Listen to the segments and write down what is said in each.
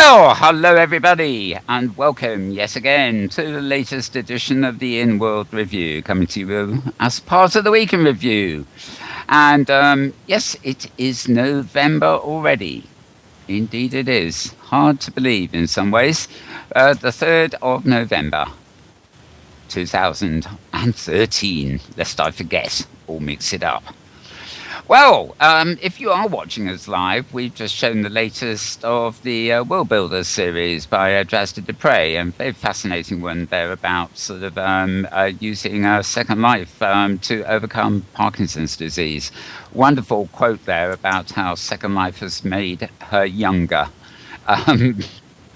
Well, hello everybody, and welcome yet again to the latest edition of the Inworld review, coming to you as part of the week in review. And yes, it is November already. Indeed it is. Hard to believe in some ways. The 3rd of November, 2013, lest I forget or mix it up. Well, if you are watching us live, we've just shown the latest of the World Builders series by Drastic Dupre, and a very fascinating one there about sort of using Second Life to overcome Parkinson's disease. Wonderful quote there about how Second Life has made her younger.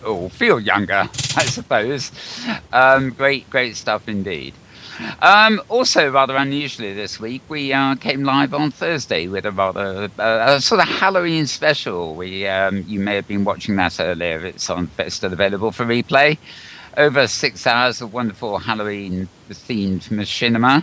Or feel younger, I suppose. Great stuff indeed. Also, rather unusually this week, we came live on Thursday with a rather sort of Halloween special. You may have been watching that earlier. It's still available for replay. Over 6 hours of wonderful Halloween-themed machinima,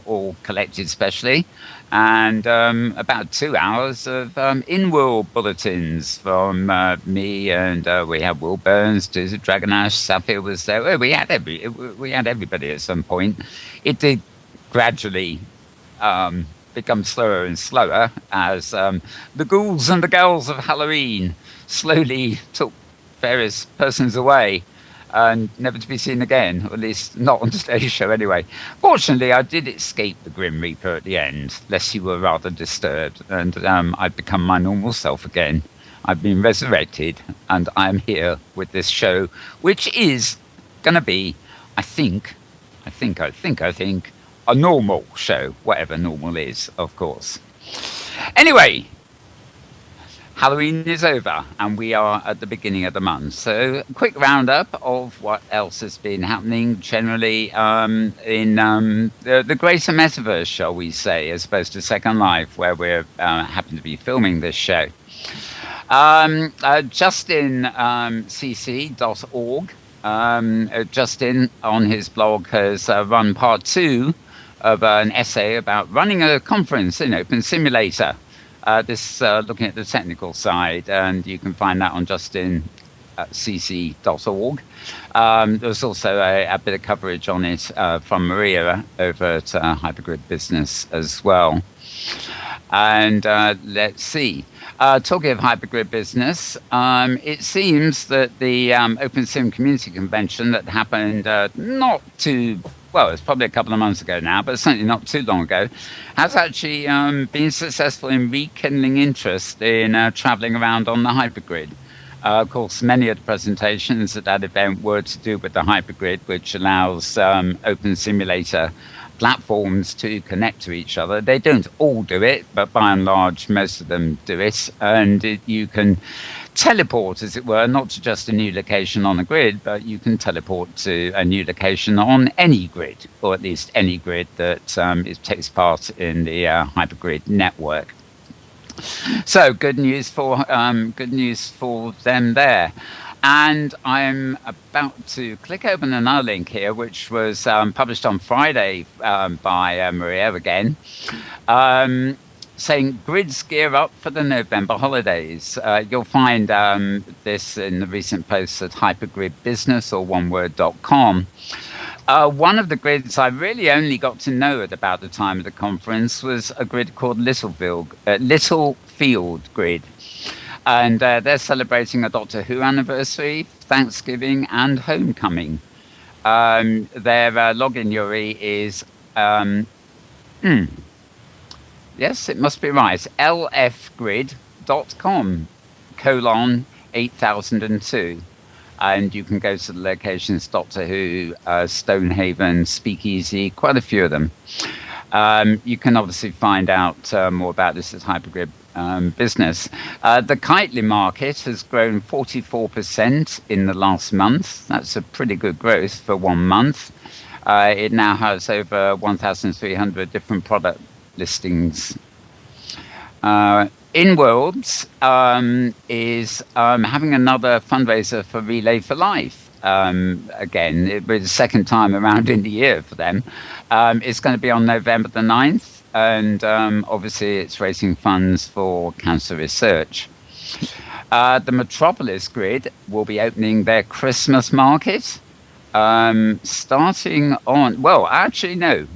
all collected specially. And about 2 hours of Inworld bulletins from me, and we had Will Burns, Dragon Ash, Sapphire was there. Well, we had everybody at some point. It did gradually become slower and slower as the ghouls and the girls of Halloween slowly took various persons away. And never to be seen again, or at least not on today's show anyway. Fortunately, I did escape the Grim Reaper at the end, lest you were rather disturbed, and I've become my normal self again. I've been resurrected, and I'm here with this show, which is going to be, I think, a normal show, whatever normal is, of course. Anyway, Halloween is over, and we are at the beginning of the month. So, a quick roundup of what else has been happening generally in the greater metaverse, shall we say, as opposed to Second Life, where we happen to be filming this show. JustinCC.org. Justin, on his blog, has run part 2 of an essay about running a conference in Open Simulator. Looking at the technical side, and you can find that on justin.cc.org. There's also a bit of coverage on it from Maria over at Hypergrid Business as well. And let's see. Talking of Hypergrid Business, it seems that the OpenSim Community Convention that happened it's probably a couple of months ago now, but certainly not too long ago, has actually been successful in rekindling interest in traveling around on the hypergrid. Of course, many of the presentations at that event were to do with the hypergrid, which allows open simulator platforms to connect to each other. They don't all do it, but by and large, most of them do it. And you can teleport, as it were, not to just a new location on a grid, but you can teleport to a new location on any grid, or at least any grid that takes part in the hypergrid network. So good news for them there. And I'm about to click open another link here, which was published on Friday by Maria again. Saying grids gear up for the November holidays. You'll find this in the recent posts at hypergridbusiness or oneword.com. One of the grids I really only got to know at about the time of the conference was a grid called Littlefield Grid. And they're celebrating a Doctor Who anniversary, Thanksgiving, and Homecoming. Their login URI is... yes, it must be right. lfgrid.com:8002. And you can go to the locations Doctor Who, Stonehaven, Speakeasy, quite a few of them. You can obviously find out more about this at Hypergrid Business. The Kitely market has grown 44% in the last month. That's a pretty good growth for 1 month. It now has over 1,300 different product listings. Inworld is having another fundraiser for Relay for Life. Again, it was the second time around in the year for them. It's going to be on November the 9th, and obviously it's raising funds for cancer research. The Metropolis Grid will be opening their Christmas market starting on, well, actually, no.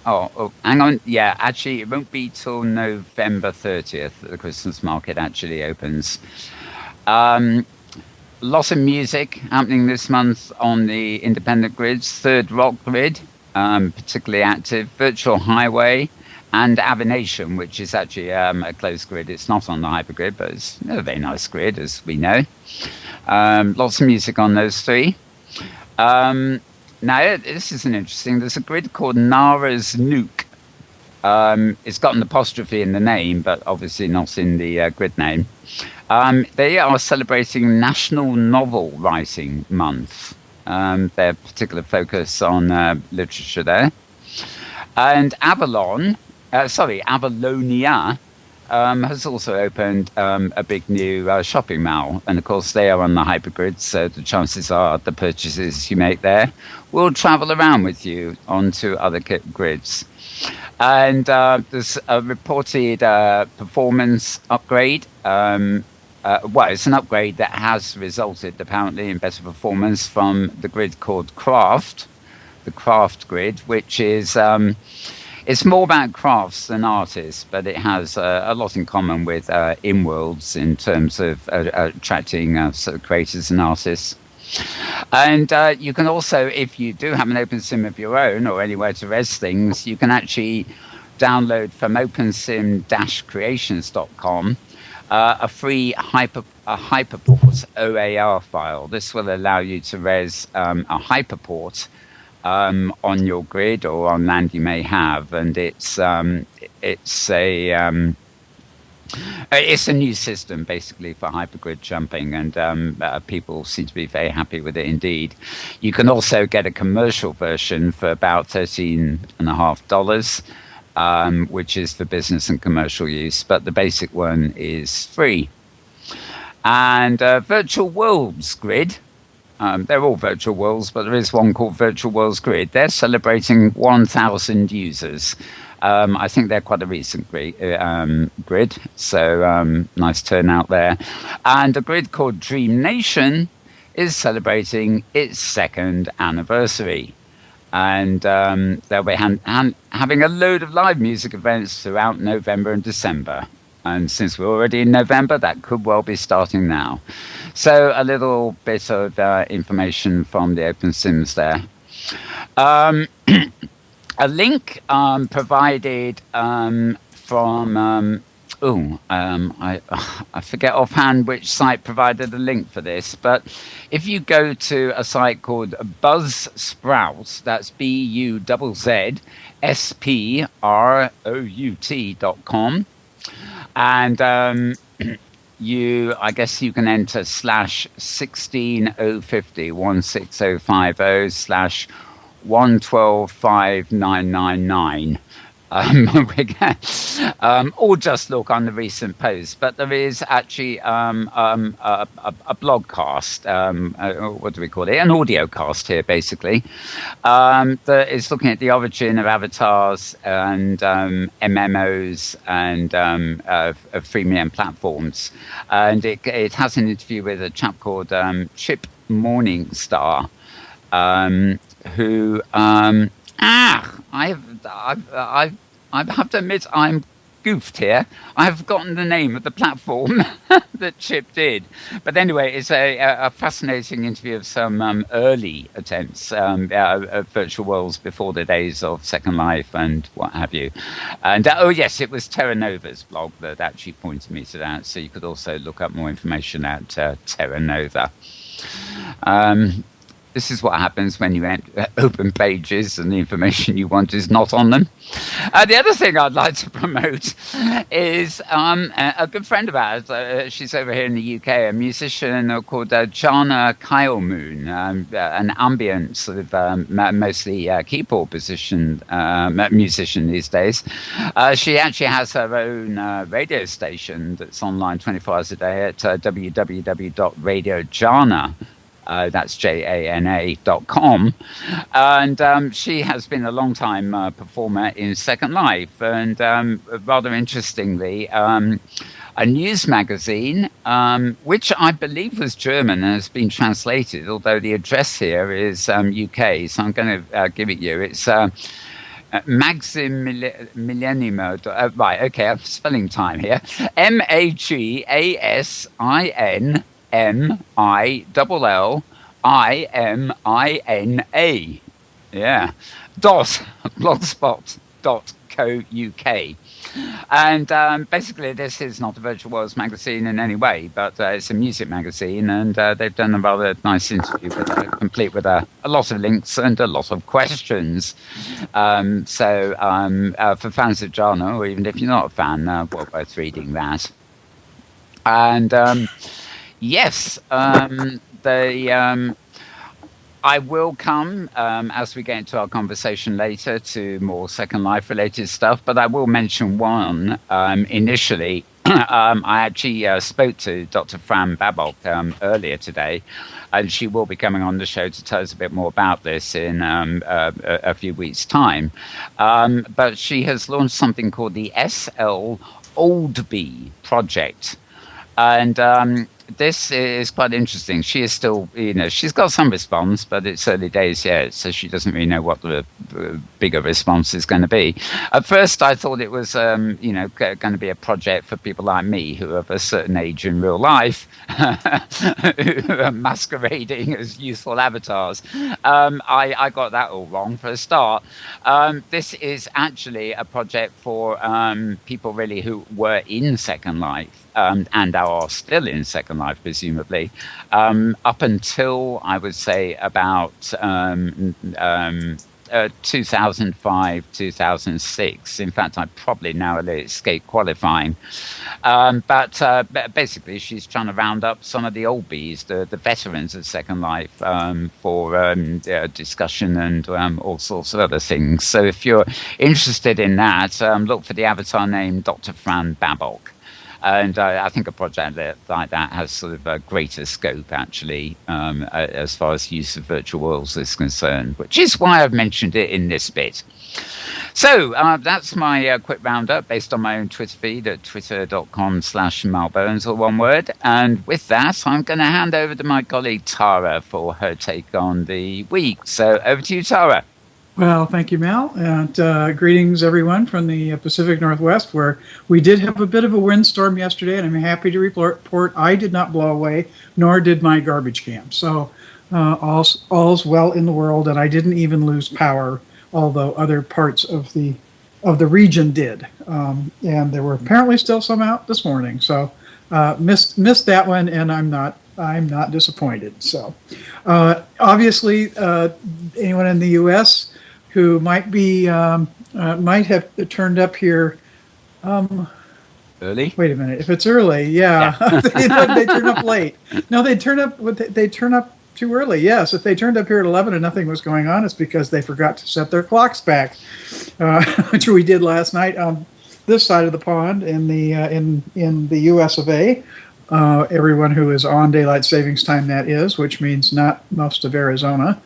Oh, hang on. Yeah, actually, it won't be till November 30th that the Christmas market actually opens. Lots of music happening this month on the independent grids. Third Rock Grid, particularly active. Virtual Highway and Avination, which is actually a closed grid. It's not on the hypergrid, but it's a very nice grid, as we know. Lots of music on those three. Now, this is an interesting. There's a grid called Nara's Nuke. It's got an apostrophe in the name, but obviously not in the grid name. They are celebrating National Novel Writing Month. Their particular focus on literature there. And Avalonia, has also opened a big new shopping mall. And of course, they are on the hypergrid, so the chances are the purchases you make there will travel around with you onto other grids. And there's a reported performance upgrade. Well, it's an upgrade that has resulted apparently in better performance from the grid called Craft, the Craft grid, which is it's more about crafts than artists, but it has a lot in common with Inworlds in terms of attracting sort of creators and artists. And you can also, if you do have an OpenSim of your own or anywhere to res things, you can actually download from opensim-creations.com a free hyperport OAR file. This will allow you to res a hyperport on your grid or on land you may have, and it's a new system basically for hypergrid jumping, and people seem to be very happy with it indeed. You can also get a commercial version for about $13.50, which is for business and commercial use, but the basic one is free. And Virtual Worlds Grid, they're all virtual worlds, but there is one called Virtual Worlds Grid. They're celebrating 1,000 users. I think they're quite a recent grid, so nice turnout there. And a grid called Dream Nation is celebrating its 2nd anniversary. And they'll be having a load of live music events throughout November and December. And since we're already in November, that could well be starting now. So a little bit of information from the OpenSims there. A link provided from I forget offhand which site provided a link for this, but if you go to a site called Buzzsprout, that's BUZZSPROUT.com, and I guess you can enter /16050 /112599. Or just look on the recent posts. But there is actually a blogcast, what do we call it? An audio cast here, basically, that is looking at the origin of avatars and MMOs and freemium platforms. And it has an interview with a chap called Chip Morningstar, who I have to admit I'm goofed here. I've forgotten the name of the platform that Chip did. But anyway, it's a fascinating interview of some early attempts of virtual worlds before the days of Second Life and what have you. And oh yes, it was Terra Nova's blog that actually pointed me to that. So you could also look up more information at Terra Nova. This is what happens when you open pages and the information you want is not on them. The other thing I'd like to promote is a good friend of ours. She's over here in the UK, a musician called Jana Kylemoon, an ambient sort of mostly keyboard musician these days. She actually has her own radio station that's online 24 hours a day at www.radiojana.com. That's JANA.com, and she has been a long time performer in Second Life, and rather interestingly, a news magazine, which I believe was German and has been translated, although the address here is UK, so I'm going to give it you. It's Maxim Millennium. Right, okay, I'm spelling time here. MAGASINMILLIMINA. Yeah. Blogspot.co.uk. And basically, this is not a Virtual Worlds magazine in any way, but it's a music magazine, and they've done a rather nice interview with complete with a lot of links and a lot of questions. So for fans of genre, or even if you're not a fan, well worth reading that. And yes, I will come, as we get into our conversation later, to more Second Life related stuff, but I will mention one initially. I actually spoke to Dr. Fran Babok earlier today, and she will be coming on the show to tell us a bit more about this in a few weeks' time. But she has launched something called the SL Oldby Project. And this is quite interesting. She is still, she's got some response, but it's early days yet, so she doesn't really know what the bigger response is going to be. At first, I thought it was, going to be a project for people like me who have a certain age in real life, who are masquerading as youthful avatars. I got that all wrong for a start. This is actually a project for people really who were in Second Life. And are still in Second Life, presumably, up until, I would say, about 2005, 2006. In fact, I probably now escape qualifying. But basically, she's trying to round up some of the old bees, the veterans of Second Life, for discussion and all sorts of other things. So if you're interested in that, look for the avatar name Dr. Fran Babok. And I think a project like that has sort of a greater scope, actually, as far as use of virtual worlds is concerned, which is why I've mentioned it in this bit. So that's my quick roundup based on my own Twitter feed at twitter.com/malbones, all one word. And with that, I'm going to hand over to my colleague Tara for her take on the week. So over to you, Tara. Well, thank you, Mal, and greetings, everyone, from the Pacific Northwest, where we did have a bit of a windstorm yesterday, and I'm happy to report I did not blow away, nor did my garbage can. So all's well in the world, and I didn't even lose power, although other parts of the region did. And there were apparently still some out this morning, so missed that one, and I'm not disappointed. So obviously, anyone in the U.S. who might have turned up here early. Wait a minute. If it's early, yeah. they turn up late. No, they turn up too early. Yes, if they turned up here at 11 and nothing was going on, it's because they forgot to set their clocks back, which we did last night on this side of the pond in the U.S. of A. Everyone who is on daylight savings time, that is, which means not most of Arizona.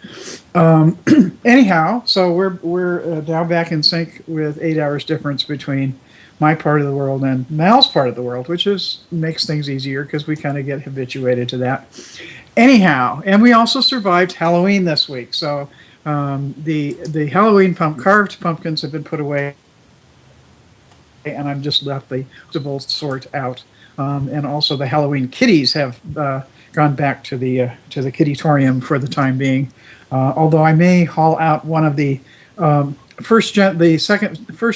Anyhow, so we're now back in sync with 8 hours difference between my part of the world and Mal's part of the world, which makes things easier because we kind of get habituated to that. Anyhow, and we also survived Halloween this week. So the Halloween carved pumpkins have been put away, and I'm just left the vegetable sort out. And also the Halloween kitties have gone back to the kittytorium for the time being. Although I may haul out one of the first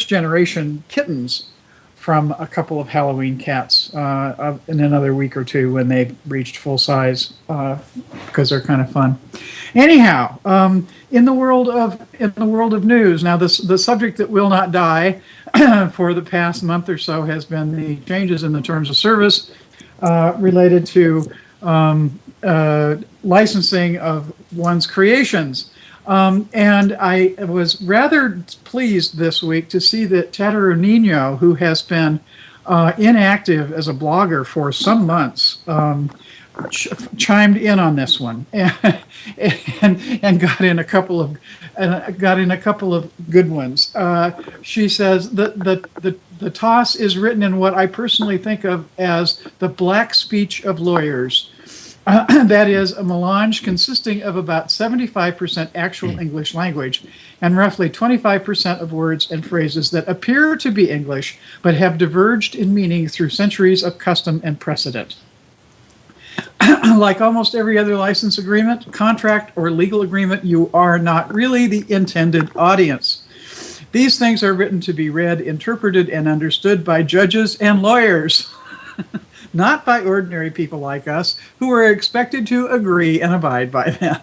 generation kittens from a couple of Halloween cats in another week or two when they've reached full size, because they're kind of fun. Anyhow, in the world of news, now the subject that will not die for the past month or so has been the changes in the terms of service related to licensing of one's creations. And I was rather pleased this week to see that Tataru Nino, who has been inactive as a blogger for some months, chimed in on this one and got in a couple of good ones. She says that the the toss is written in what I personally think of as the black speech of lawyers. That is a melange consisting of about 75% actual English language and roughly 25% of words and phrases that appear to be English but have diverged in meaning through centuries of custom and precedent. Like almost every other license agreement, contract, or legal agreement, you are not really the intended audience. These things are written to be read, interpreted, and understood by judges and lawyers, not by ordinary people like us who are expected to agree and abide by them.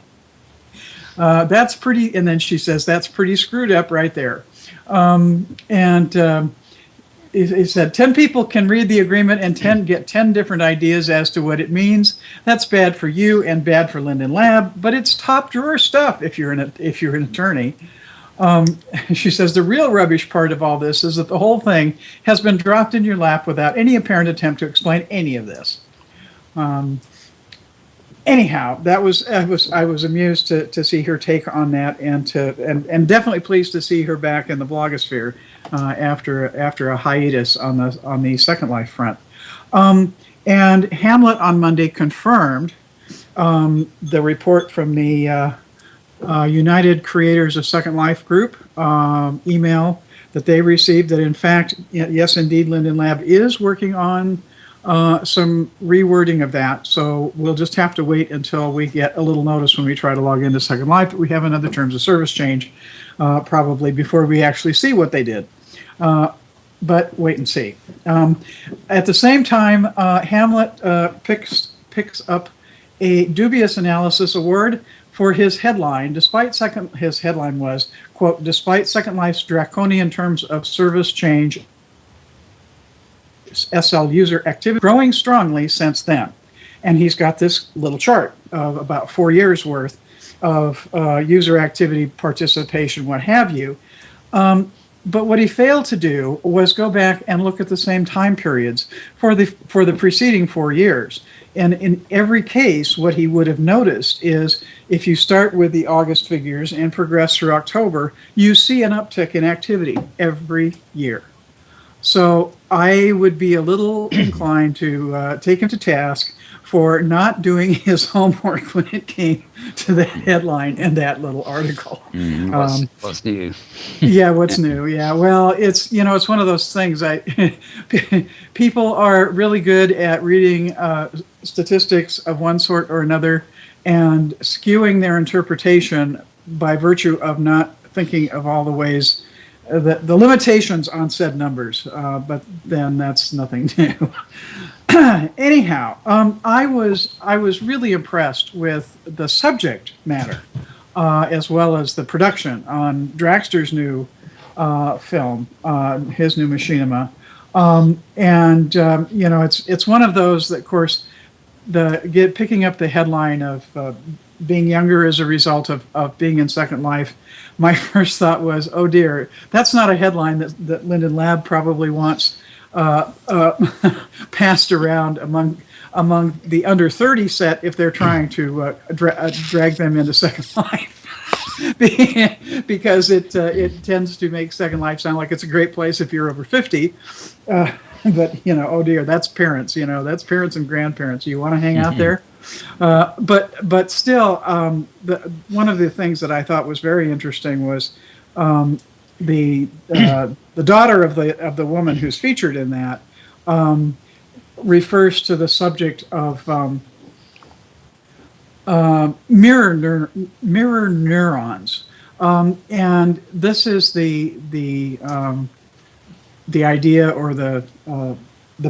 That's pretty, and then she says, that's pretty screwed up right there. He said 10 people can read the agreement and get 10 different ideas as to what it means. That's bad for you and bad for Linden Lab, but it's top drawer stuff if you're an attorney. She says the real rubbish part of all this is that the whole thing has been dropped in your lap without any apparent attempt to explain any of this. Anyhow, I was amused to see her take on that, and definitely pleased to see her back in the blogosphere after a hiatus on the Second Life front. And Hamlet on Monday confirmed the report from the United Creators of Second Life group email that they received, that in fact, yes, indeed, Linden Lab is working on some rewording of that. So we'll just have to wait until we get a little notice when we try to log into Second Life that we have another terms of service change, probably before we actually see what they did. But wait and see. At the same time, Hamlet picks up a dubious analysis award for his headline, his headline was, quote, despite Second Life's draconian terms of service change, SL user activity growing strongly since then. And he's got this little chart of about 4 years worth of user activity, participation, what have you. But what he failed to do was go back and look at the same time periods for the preceding 4 years. And in every case, what he would have noticed is if you start with the August figures and progress through October, you see an uptick in activity every year. So I would be a little inclined to take him to task for not doing his homework when it came to that headline and that little article. What's new? Yeah, what's new? Yeah, well, it's one of those things. People are really good at reading statistics of one sort or another and skewing their interpretation by virtue of not thinking of all the ways, the limitations on said numbers. But then that's nothing new. Anyhow, I was really impressed with the subject matter as well as the production on Draxter's new film, his new machinima, it's one of those that, of course, picking up the headline of being younger as a result of being in Second Life. My first thought was, oh dear, that's not a headline that Linden Lab probably wants passed around among the under 30 set if they're trying to drag them into Second Life. Because it tends to make Second Life sound like it's a great place if you're over 50. But, oh dear, that's parents, that's parents and grandparents. You want to hang out there? But still, one of the things that I thought was very interesting was the daughter of the woman who's featured in that refers to the subject of mirror neurons, and this is the idea or the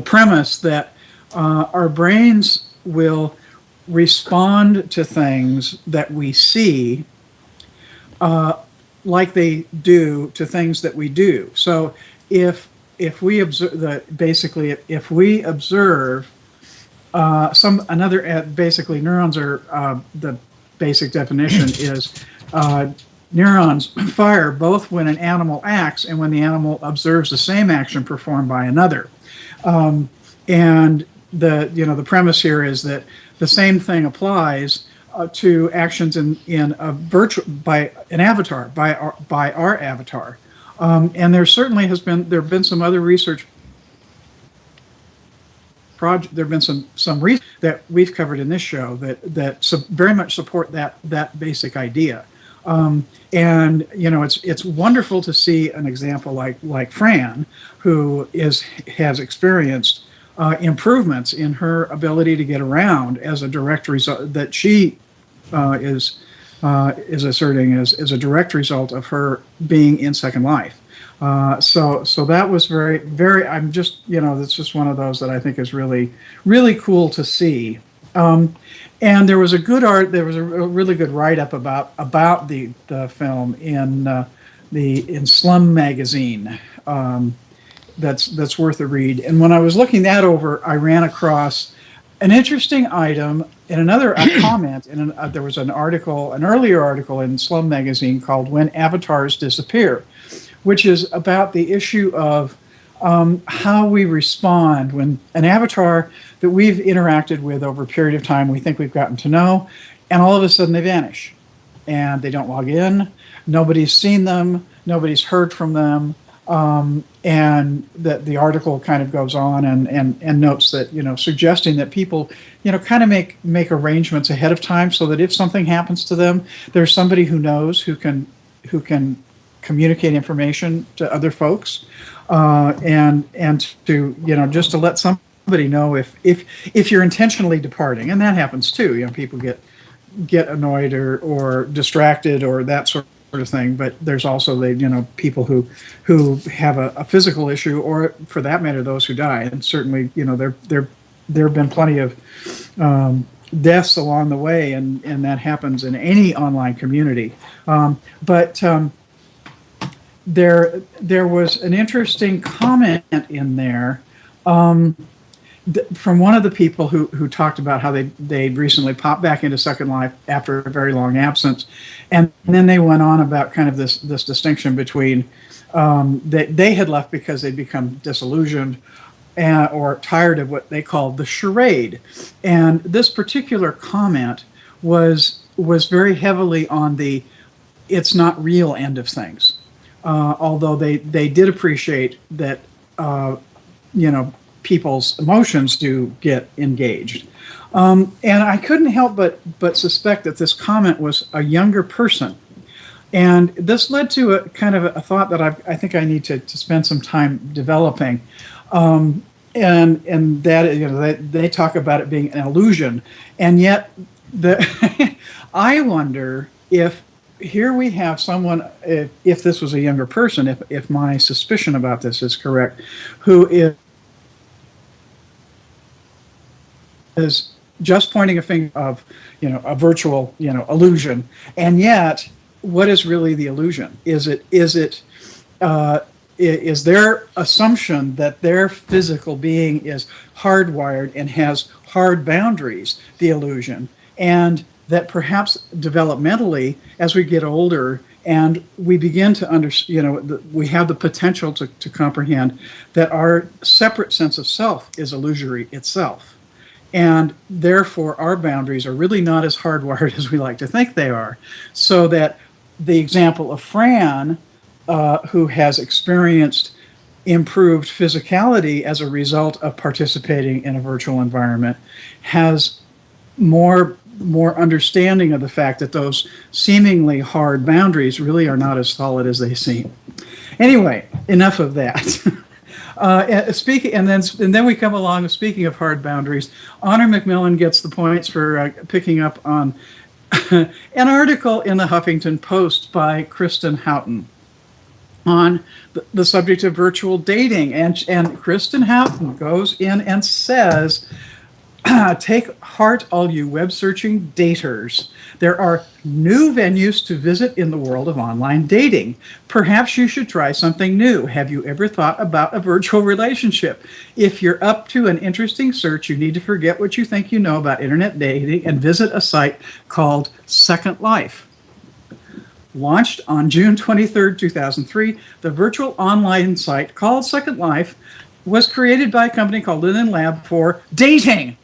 premise that our brains will respond to things that we see like they do to things that we do. So if we observe if we observe basically neurons are the basic definition is neurons fire both when an animal acts and when the animal observes the same action performed by another. And the premise here is that the same thing applies to actions in a virtual by an avatar, by our avatar. And there certainly there have been some other research project. There have been some research that we've covered in this show that very much support that basic idea. And it's wonderful to see an example like Fran, who has experienced improvements in her ability to get around as a direct result that she is asserting as a direct result of her being in Second Life. So that was very, very. I'm just that's just one of those that I think is really, really cool to see. And there was a really good write-up about the film in Slum magazine. That's worth a read. And when I was looking that over, I ran across an interesting item in another comment. There was an earlier article in Slum magazine called "When Avatars Disappear," which is about the issue of how we respond when an avatar that we've interacted with over a period of time, we think we've gotten to know, and all of a sudden they vanish and they don't log in. Nobody's seen them. Nobody's heard from them. And that the article kind of goes on and notes that, suggesting that people, kind of make arrangements ahead of time so that if something happens to them, there's somebody who knows who can communicate information to other folks, and to just to let somebody know if you're intentionally departing, and that happens too. People get annoyed or distracted or that sort of thing. But there's also people who have a physical issue, or for that matter, those who die. And certainly, there have been plenty of deaths along the way, and that happens in any online community. But there was an interesting comment in there from one of the people who talked about how they recently popped back into Second Life after a very long absence, and then they went on about kind of this distinction between that they had left because they'd become disillusioned or tired of what they called the charade. And this particular comment was very heavily on the "it's not real" end of things. Although they did appreciate that, people's emotions do get engaged. And I couldn't help but suspect that this comment was a younger person. And this led to a kind of a thought that I think I need to spend some time developing. And that, they talk about it being an illusion. And yet, I wonder if here we have someone, if this was a younger person, if my suspicion about this is correct, who is just pointing a finger of, a virtual, illusion. And yet, what is really the illusion? Is their assumption that their physical being is hardwired and has hard boundaries the illusion? And that perhaps developmentally, as we get older and we begin to understand, we have the potential to comprehend that our separate sense of self is illusory itself. And therefore, our boundaries are really not as hardwired as we like to think they are. So that the example of Fran, who has experienced improved physicality as a result of participating in a virtual environment, has more understanding of the fact that those seemingly hard boundaries really are not as solid as they seem. Anyway, enough of that. And then we come along. Speaking of hard boundaries, Honor McMillan gets the points for picking up on an article in the Huffington Post by Kristen Houghton on the subject of virtual dating, and Kristen Houghton goes in and says, "Take heart, all you web-searching daters. There are new venues to visit in the world of online dating. Perhaps you should try something new. Have you ever thought about a virtual relationship? If you're up to an interesting search, you need to forget what you think you know about internet dating and visit a site called Second Life." Launched on June 23rd, 2003, the virtual online site called Second Life was created by a company called Linen Lab for dating.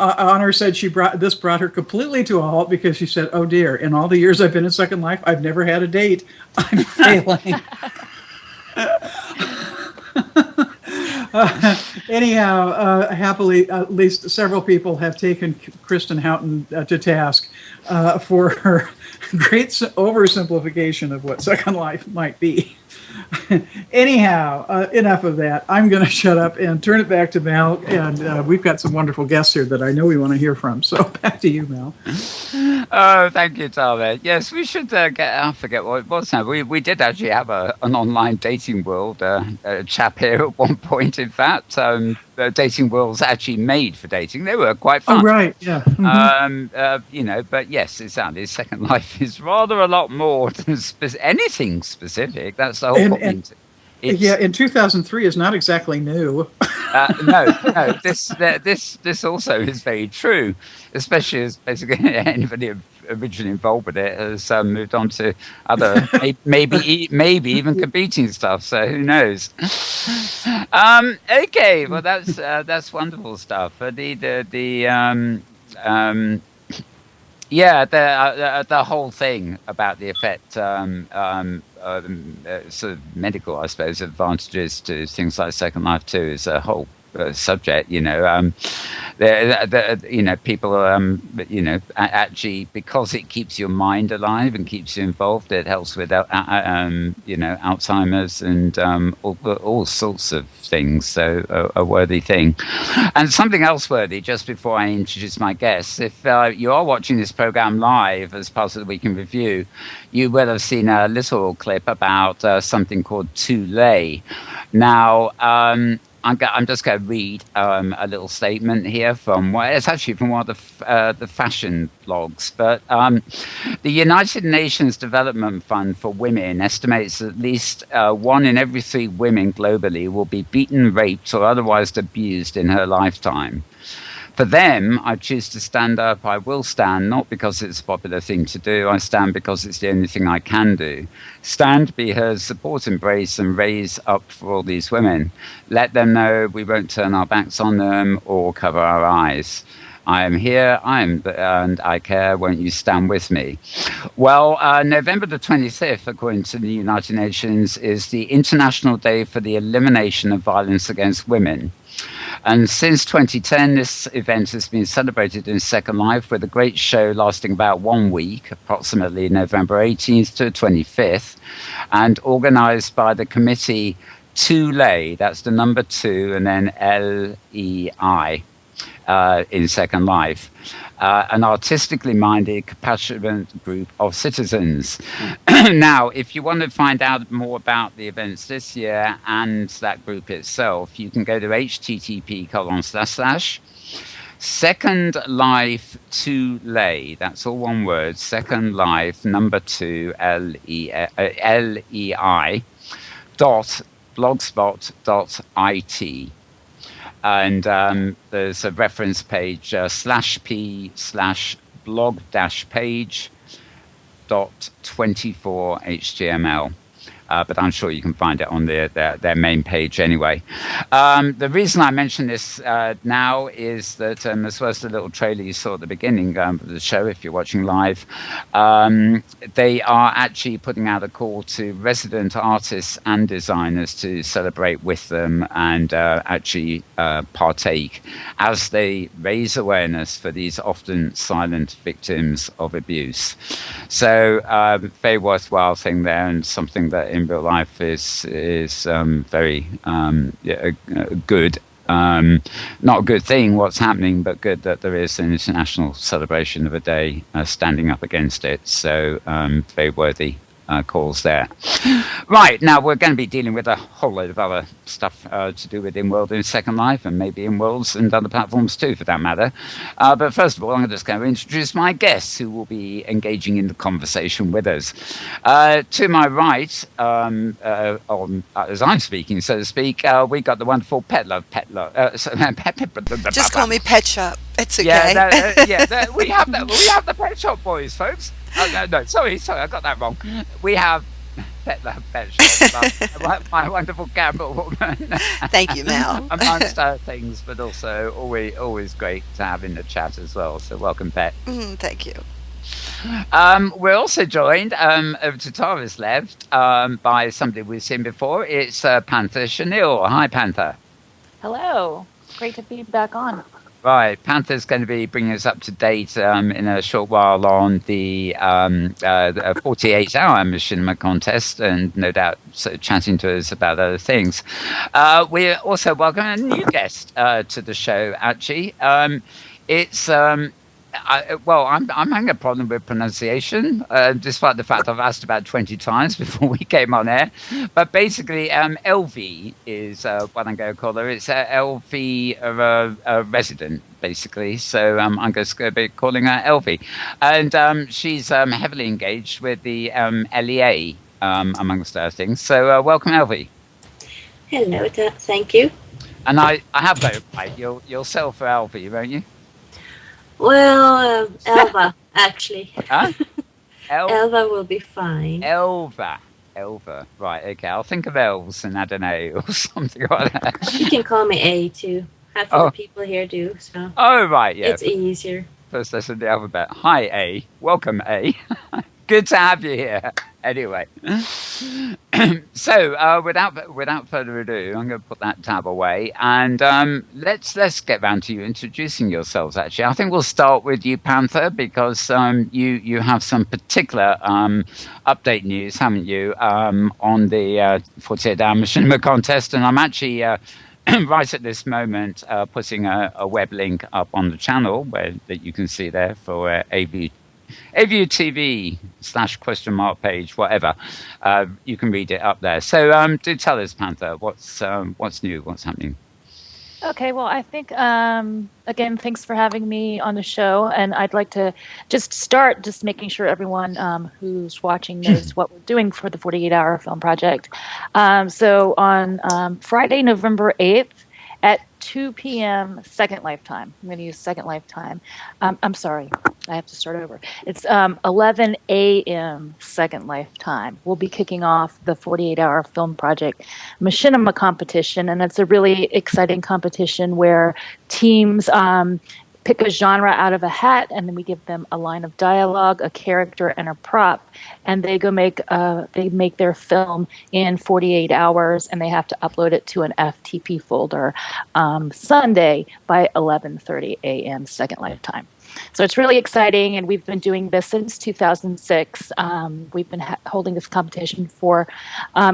Honor said this brought her completely to a halt because she said, "Oh dear, in all the years I've been in Second Life, I've never had a date. I'm failing." Happily, at least several people have taken Kristen Houghton to task for her great oversimplification of what Second Life might be. Anyhow, enough of that. I'm going to shut up and turn it back to Mel, and we've got some wonderful guests here that I know we want to hear from. So back to you, Mel. Oh, thank you, Tyler. Yes, we should I forget what it was now. We did actually have an online dating world chap here at one point, in fact. Dating worlds actually made for dating. They were quite fun. Oh, right, yeah. Mm-hmm. But yes, exactly. Second Life is rather a lot more than anything specific. That's the whole point. In 2003 is not exactly new. No. This also is very true, especially as basically anybody originally involved with it has moved on to other maybe even competing stuff. So who knows? Okay, well that's wonderful stuff. The whole thing about the effect, sort of medical, I suppose, advantages to things like Second Life 2 is a whole subject. People actually, because it keeps your mind alive and keeps you involved, it helps with Alzheimer's and all sorts of things. So a worthy thing. And something else worthy, just before I introduce my guests, if you are watching this program live as part of the Week in Review, you will have seen a little clip about something called Too-Lay. Now, I'm just going to read a little statement here it's actually from one of the fashion blogs. But the United Nations Development Fund for Women estimates that at least 1 in every 3 women globally will be beaten, raped, or otherwise abused in her lifetime. For them, I choose to stand up. I will stand, not because it's a popular thing to do. I stand because it's the only thing I can do. Stand, be heard, support, embrace, and raise up for all these women. Let them know we won't turn our backs on them or cover our eyes. I am here, and I care. Won't you stand with me? Well, November the 25th, according to the United Nations, is the International Day for the Elimination of Violence Against Women. And since 2010, this event has been celebrated in Second Life with a great show lasting about 1 week, approximately November 18th to 25th, and organized by the committee Too-Lay, that's the number 2 and then LEI. In Second Life, an artistically minded, compassionate group of citizens. Now, if you want to find out more about the events this year and that group itself, you can go to http:// Second Life Too-Lay, that's all one word, Second Life number 2 LEI.blogspot.it. And there's a reference page, /p/blog-page.24html. But I'm sure you can find it on their main page anyway. The reason I mention this now is that, as well as the little trailer you saw at the beginning of the show, if you're watching live, they are actually putting out a call to resident artists and designers to celebrate with them and actually partake as they raise awareness for these often silent victims of abuse. So very worthwhile thing there, and something that in real life is very good. Not a good thing what's happening, but good that there is an international celebration of a day standing up against it. So very worthy calls there. Right, now we're going to be dealing with a whole load of other stuff to do with Inworld in Second Life, and maybe Inworlds and other platforms too, for that matter. But first of all, I'm just going to introduce my guests who will be engaging in the conversation with us. To my right, as I'm speaking, so to speak, we got the wonderful Petlove. Just call me Petshop. It's okay. Yeah, we have the Pet Shop boys, folks. Sorry, I got that wrong. We have Petlove Pet Shop. My wonderful camera woman. Thank you, Mel. Amongst other things, but also always great to have in the chat as well. So welcome, Pet. Thank you. We're also joined over to Tara's left by somebody we've seen before. It's Panther Chanel. Hi, Panther. Hello. Great to be back on. Right, Panther's going to be bringing us up to date in a short while on the 48-hour machinima contest, and no doubt chatting to us about other things. We're also welcoming a new guest to the show. Actually, it's I'm having a problem with pronunciation, despite the fact I've asked about 20 times before we came on air. But basically, Elvie is what I'm going to call her. It's Elvie, a resident, basically. So I'm just going to be calling her Elvie. And she's heavily engaged with the LEA, amongst other things. So welcome, Elvie. Hello, thank you. And I have voted right. You'll sell for Elvie, won't you? Well, Elva, actually. Huh? Elva will be fine. Elva. Right, okay. I'll think of elves and add an A or something like that. You can call me A too. Half of the people here do, so. Oh, right, yeah. It's easier. First lesson of the alphabet. Hi, A. Welcome, A. Good to have you here. Anyway. So, without further ado, I'm going to put that tab away, and let's get round to you introducing yourselves. Actually, I think we'll start with you, Panther, because you have some particular update news, haven't you, on the 48-hour machinima contest, and I'm actually right at this moment putting a web link up on the channel that you can see there for AView TV / page, whatever. You can read it up there. So do tell us, Panther, what's new, what's happening? Okay, well, I think, again, thanks for having me on the show. And I'd like to start making sure everyone who's watching knows what we're doing for the 48-hour film project. So on Friday, November 8th, at 2 p.m. Second Life time. I'm going to use Second Life time. I'm sorry. I have to start over. It's 11 a.m. Second Life time. We'll be kicking off the 48-hour film project machinima competition, and it's a really exciting competition where teams pick a genre out of a hat, and then we give them a line of dialogue, a character, and a prop, and they go make their film in 48 hours, and they have to upload it to an FTP folder Sunday by 11:30 a.m. Second Life time. So it's really exciting, and we've been doing this since 2006. We've been holding this competition for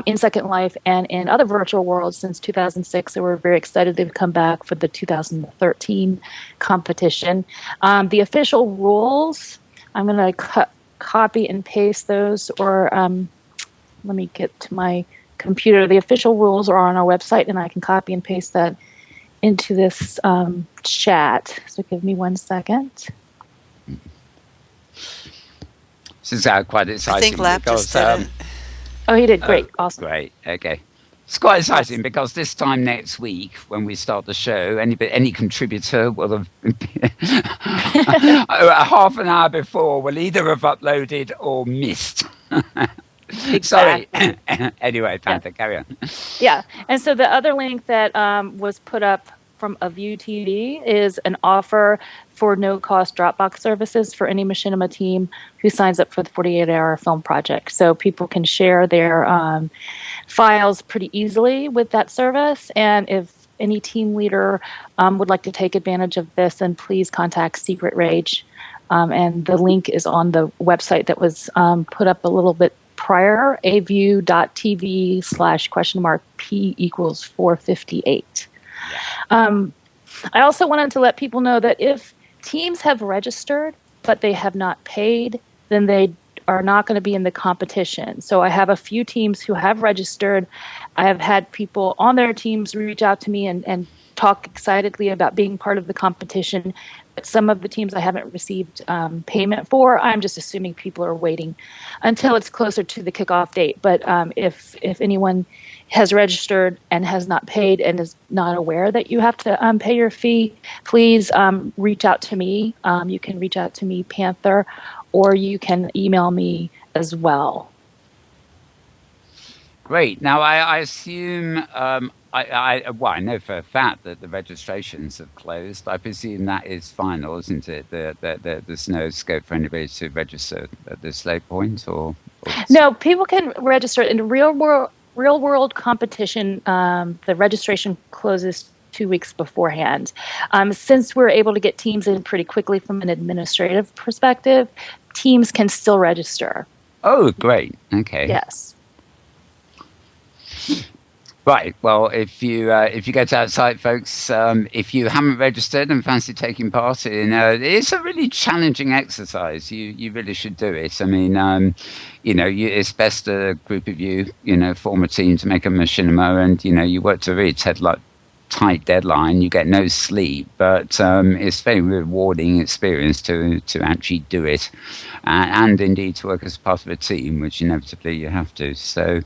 in Second Life and in other virtual worlds since 2006. So we're very excited to come back for the 2013 competition. The official rules, I'm going to copy and paste those, or let me get to my computer. The official rules are on our website, and I can copy and paste that into this chat. So give me 1 second. This is quite exciting. I think Lap just did it. Oh, he did great. Awesome. Great. Okay. It's quite exciting because this time next week, when we start the show, any contributor will have half an hour before will either have uploaded or missed. Sorry. Anyway, Panther, carry on. Yeah, and so the other link that was put up from Aelvamin TV is an offer for no-cost Dropbox services for any machinima team who signs up for the 48-hour film project. So people can share their files pretty easily with that service, and if any team leader would like to take advantage of this, then please contact Secret Rage. And the link is on the website that was put up a little bit prior, aview.tv /P=458. I also wanted to let people know that if teams have registered but they have not paid, then they are not going to be in the competition. So I have a few teams who have registered. I have had people on their teams reach out to me and talk excitedly about being part of the competition. But some of the teams I haven't received payment for. I'm just assuming people are waiting until it's closer to the kickoff date. But if anyone has registered and has not paid and is not aware that you have to pay your fee, please reach out to me. You can reach out to me, Panther, or you can email me as well. Great. Now, I assume I know for a fact that the registrations have closed. I presume that is final, isn't it? There's no scope for anybody to register at this late point, or No, people can register in real world competition. The registration closes 2 weeks beforehand. Since we're able to get teams in pretty quickly from an administrative perspective, teams can still register. Oh, great. Okay. Yes. Right. Well, if you go to that site, folks, if you haven't registered and fancy taking part in, it's a really challenging exercise. You really should do it. I mean, it's best a group of you, form a team to make a machinima, and you work to a tight deadline. You get no sleep, but it's a very rewarding experience to actually do it, and indeed to work as part of a team, which inevitably you have to. So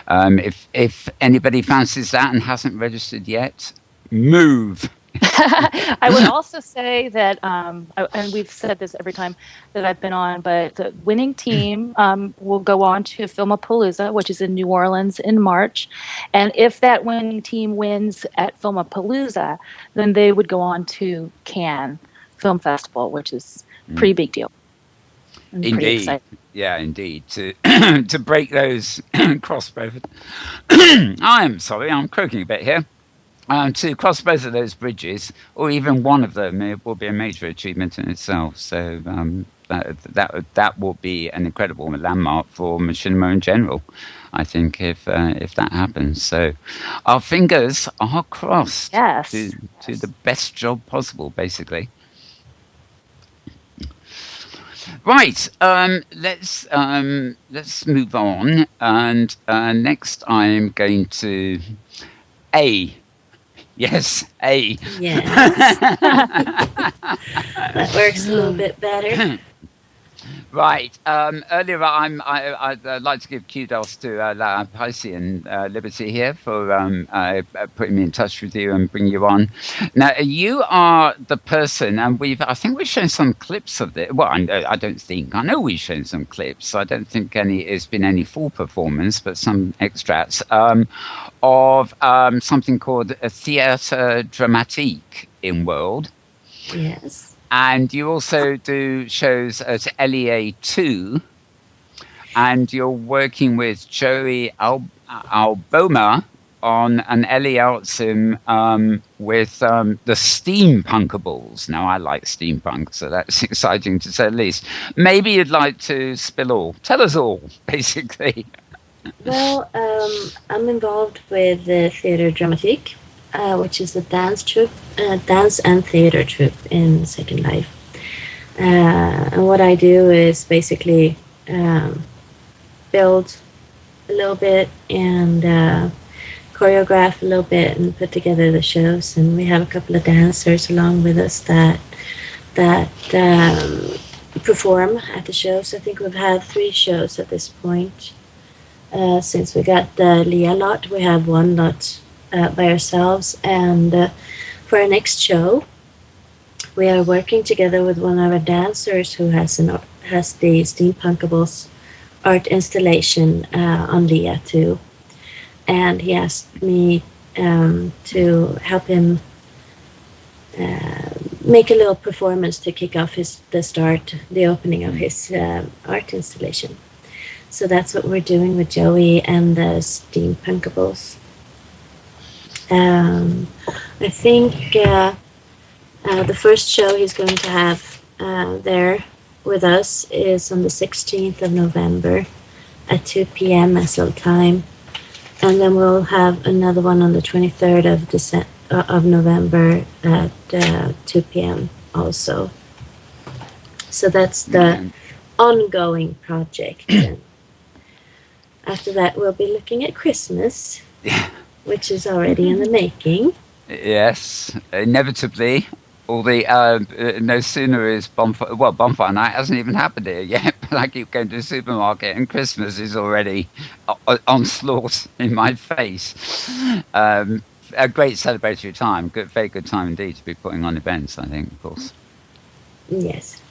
if anybody fancies that and hasn't registered yet, move. I would also say that, and we've said this every time that I've been on, but the winning team will go on to Filmapalooza, which is in New Orleans in March. And if that winning team wins at Filmapalooza, then they would go on to Cannes Film Festival, which is a pretty big deal. And indeed. Yeah, indeed. To to break those crossbows. I'm sorry, I'm croaking a bit here. To cross both of those bridges, or even one of them, it will be a major achievement in itself. So that will be an incredible landmark for machinima in general, I think, if that happens. So our fingers are crossed. Yes. To the best job possible, basically. Right, let's move on, and next I'm going to Yes, A. Yes. That works a little bit better. Right. Earlier, I'd like to give kudos to La Piscean Liberty here for putting me in touch with you and bringing you on. Now, you are the person, and I think we've shown some clips of it. Well, I know we've shown some clips. I don't think it's been any full performance, but some extracts of something called a Theatre Dramatique Inworld. Yes. And you also do shows at LEA 2, and you're working with Joey Aelvamin on an LEA sim with the Steampunkables. Now, I like steampunk, so that's exciting to say the least. Maybe you'd like to tell us all, basically. Well, I'm involved with the Theatre Dramatique, which is a dance and theater troupe in Second Life. And what I do is basically build a little bit and choreograph a little bit and put together the shows. And we have a couple of dancers along with us that perform at the shows. I think we've had 3 shows at this point. Since we got the Leah lot, we have 1 lot by ourselves, and for our next show we are working together with one of our dancers who has the Steampunkables art installation on Leah too, and he asked me to help him make a little performance to kick off the opening of his art installation. So that's what we're doing with Joey and the Steampunkables. I think the first show he's going to have there with us is on the 16th of November at 2 p.m. SL time. And then we'll have another one on the 23rd of November at 2 p.m. also. So that's the ongoing project. After that, we'll be looking at Christmas. Yeah. Which is already in the making. Yes, inevitably. All the no sooner is bonfire night hasn't even happened here yet. But I keep going to the supermarket, and Christmas is already onslaught in my face. A great celebratory time, very good time indeed to be putting on events. I think, of course. Yes.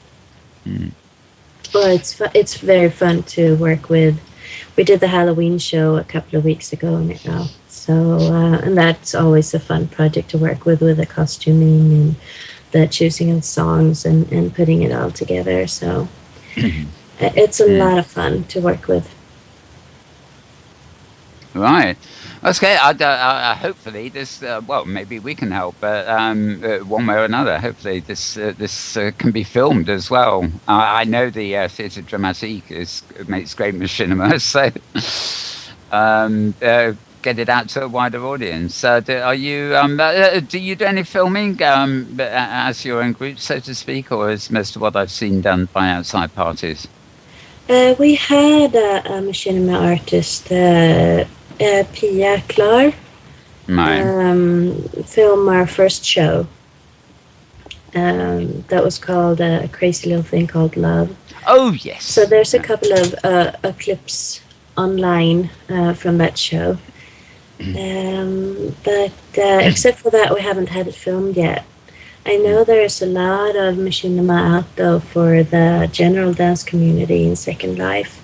Well, it's very fun to work with we did the Halloween show a couple of weeks ago now. So, and that's always a fun project to work with the costuming and the choosing of songs and putting it all together. So it's a lot of fun to work with. Right. Okay. Hopefully this. Well, maybe we can help, but one way or another, hopefully this can be filmed as well. I know the Theatre Dramatique makes great machinima, so get it out to a wider audience. Do you do any filming as your own group, so to speak, or is most of what I've seen done by outside parties? We had a machinima artist, Pia Klar, film our first show. That was called A Crazy Little Thing Called Love. Oh, yes. So there's a couple of clips online from that show. But except for that, we haven't had it filmed yet. I know there's a lot of machinima out, though, for the general dance community in Second Life.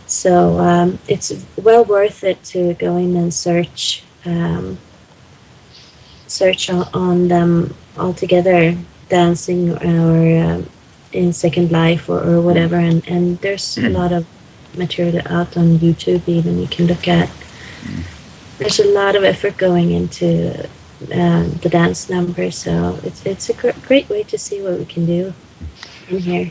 So it's well worth it to go in and search on them all together, dancing or in Second Life or whatever. And there's a lot of material out on YouTube even you can look at. There's a lot of effort going into the dance numbers, so it's a great way to see what we can do in here.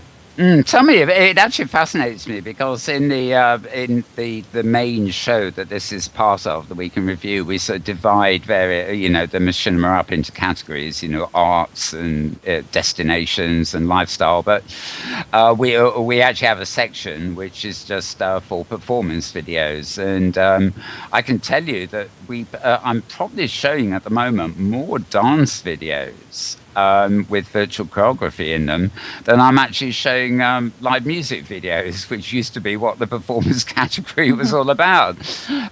Tell me, it actually fascinates me because in the main show that this is part of, that we can review, we sort of divide the machinima up into categories, arts and destinations and lifestyle. But we actually have a section which is just for performance videos, and I can tell you that I'm probably showing at the moment more dance videos with virtual choreography in them than I'm actually showing live music videos, which used to be what the performance category was all about.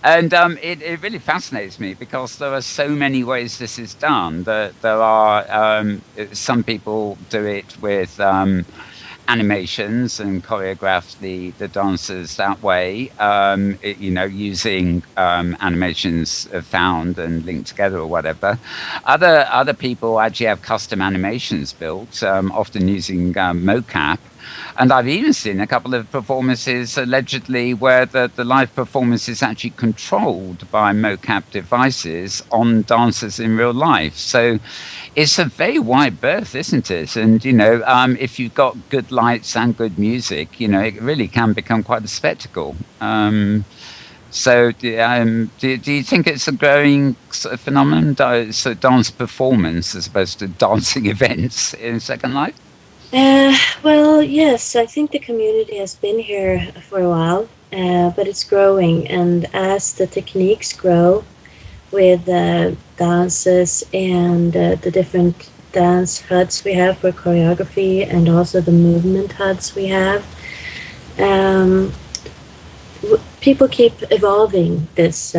And it really fascinates me because there are so many ways this is done. There are some people do it with animations and choreograph the dancers that way, using animations found and linked together or whatever. Other people actually have custom animations built, often using mocap. And I've even seen a couple of performances allegedly where the live performance is actually controlled by mocap devices on dancers in real life. So it's a very wide berth, isn't it? And, if you've got good lights and good music, it really can become quite a spectacle. So do you think it's a growing sort of phenomenon, so dance performance as opposed to dancing events in Second Life? Well, yes, I think the community has been here for a while, but it's growing. And as the techniques grow with dances and the different dance HUDs we have for choreography and also the movement HUDs we have, people keep evolving this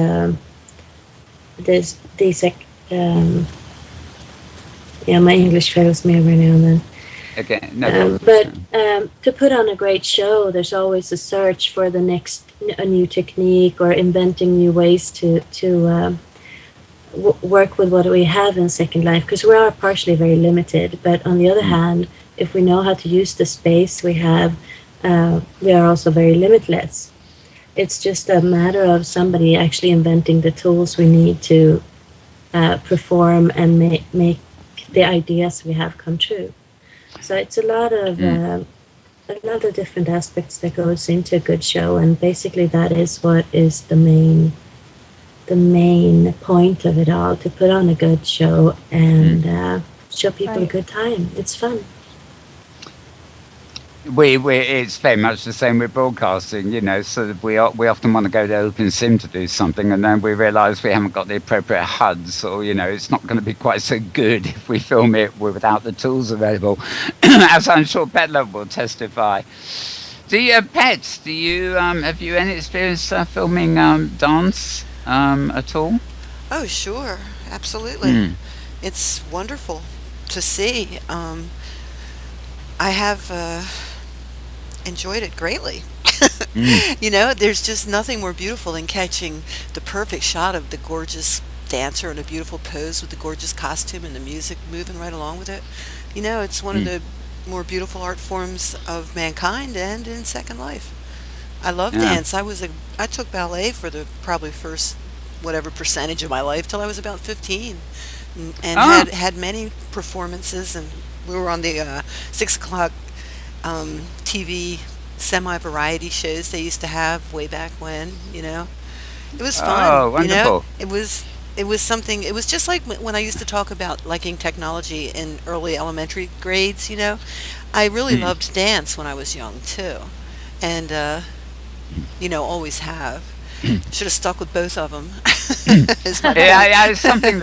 my English fails me every now and then. Okay, to put on a great show, there's always a search for a new technique or inventing new ways to work with what we have in Second Life, because we are partially very limited. But on the other hand, if we know how to use the space we have, we are also very limitless. It's just a matter of somebody actually inventing the tools we need to perform and make the ideas we have come true. So it's a lot of different aspects that goes into a good show, and basically that is what is the main point of it all: to put on a good show and show people a good time. It's fun. It's very much the same with broadcasting, so we often want to go to OpenSim to do something, and then we realise we haven't got the appropriate HUDs, or it's not going to be quite so good if we film it without the tools available, as I'm sure Petlove will testify. Do you have you any experience filming dance at all? Oh, sure, absolutely. It's wonderful to see. I have enjoyed it greatly. You know, there's just nothing more beautiful than catching the perfect shot of the gorgeous dancer in a beautiful pose with the gorgeous costume and the music moving right along with it. You know, it's one of the more beautiful art forms of mankind and in Second Life. I love dance. I took ballet for the probably first whatever percentage of my life till I was about 15, and had many performances, and we were on the 6 o'clock TV semi-variety shows they used to have way back when. You know, it was fun. Oh, wonderful! You know, it was something. It was just like when I used to talk about liking technology in early elementary grades. You know, I really loved dance when I was young too, and you know, always have. Should have stuck with both of them. It's something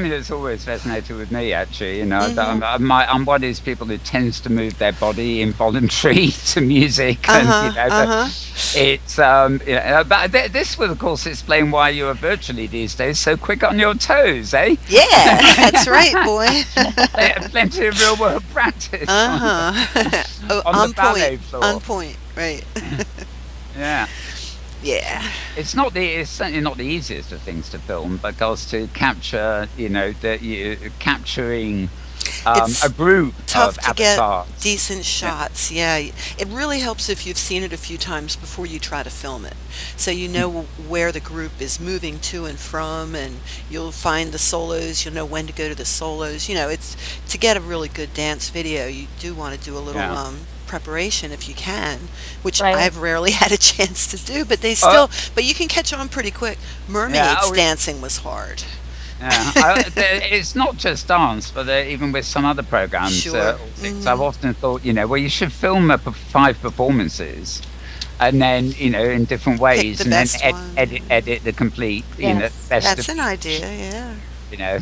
that's always fascinated with me. Actually, you know, I'm one of these people who tends to move their body involuntary to music, and you know, it's you know, but this will of course explain why you are virtually these days so quick on your toes, eh? Yeah, that's right, boy. Plenty of real world practice. On the ballet floor. On point, right? Yeah. Yeah. It's certainly not the easiest of things to film, because to capture, you know, capturing a group tough of to avatars. get decent shots. Yeah, it really helps if you've seen it a few times before you try to film it, so you know where the group is moving to and from, and you'll find the solos. You'll know when to go to the solos. You know, it's to get a really good dance video. You do want to do a little preparation if you can, which I've rarely had a chance to do, but but you can catch on pretty quick. Mermaids dancing was hard. Yeah, it's not just dance, but even with some other programs. I've often thought, you know, well, you should film 5 performances, and then, you know, in different ways, and then edit the complete. Yes. You know, That's an idea. Yeah. You know,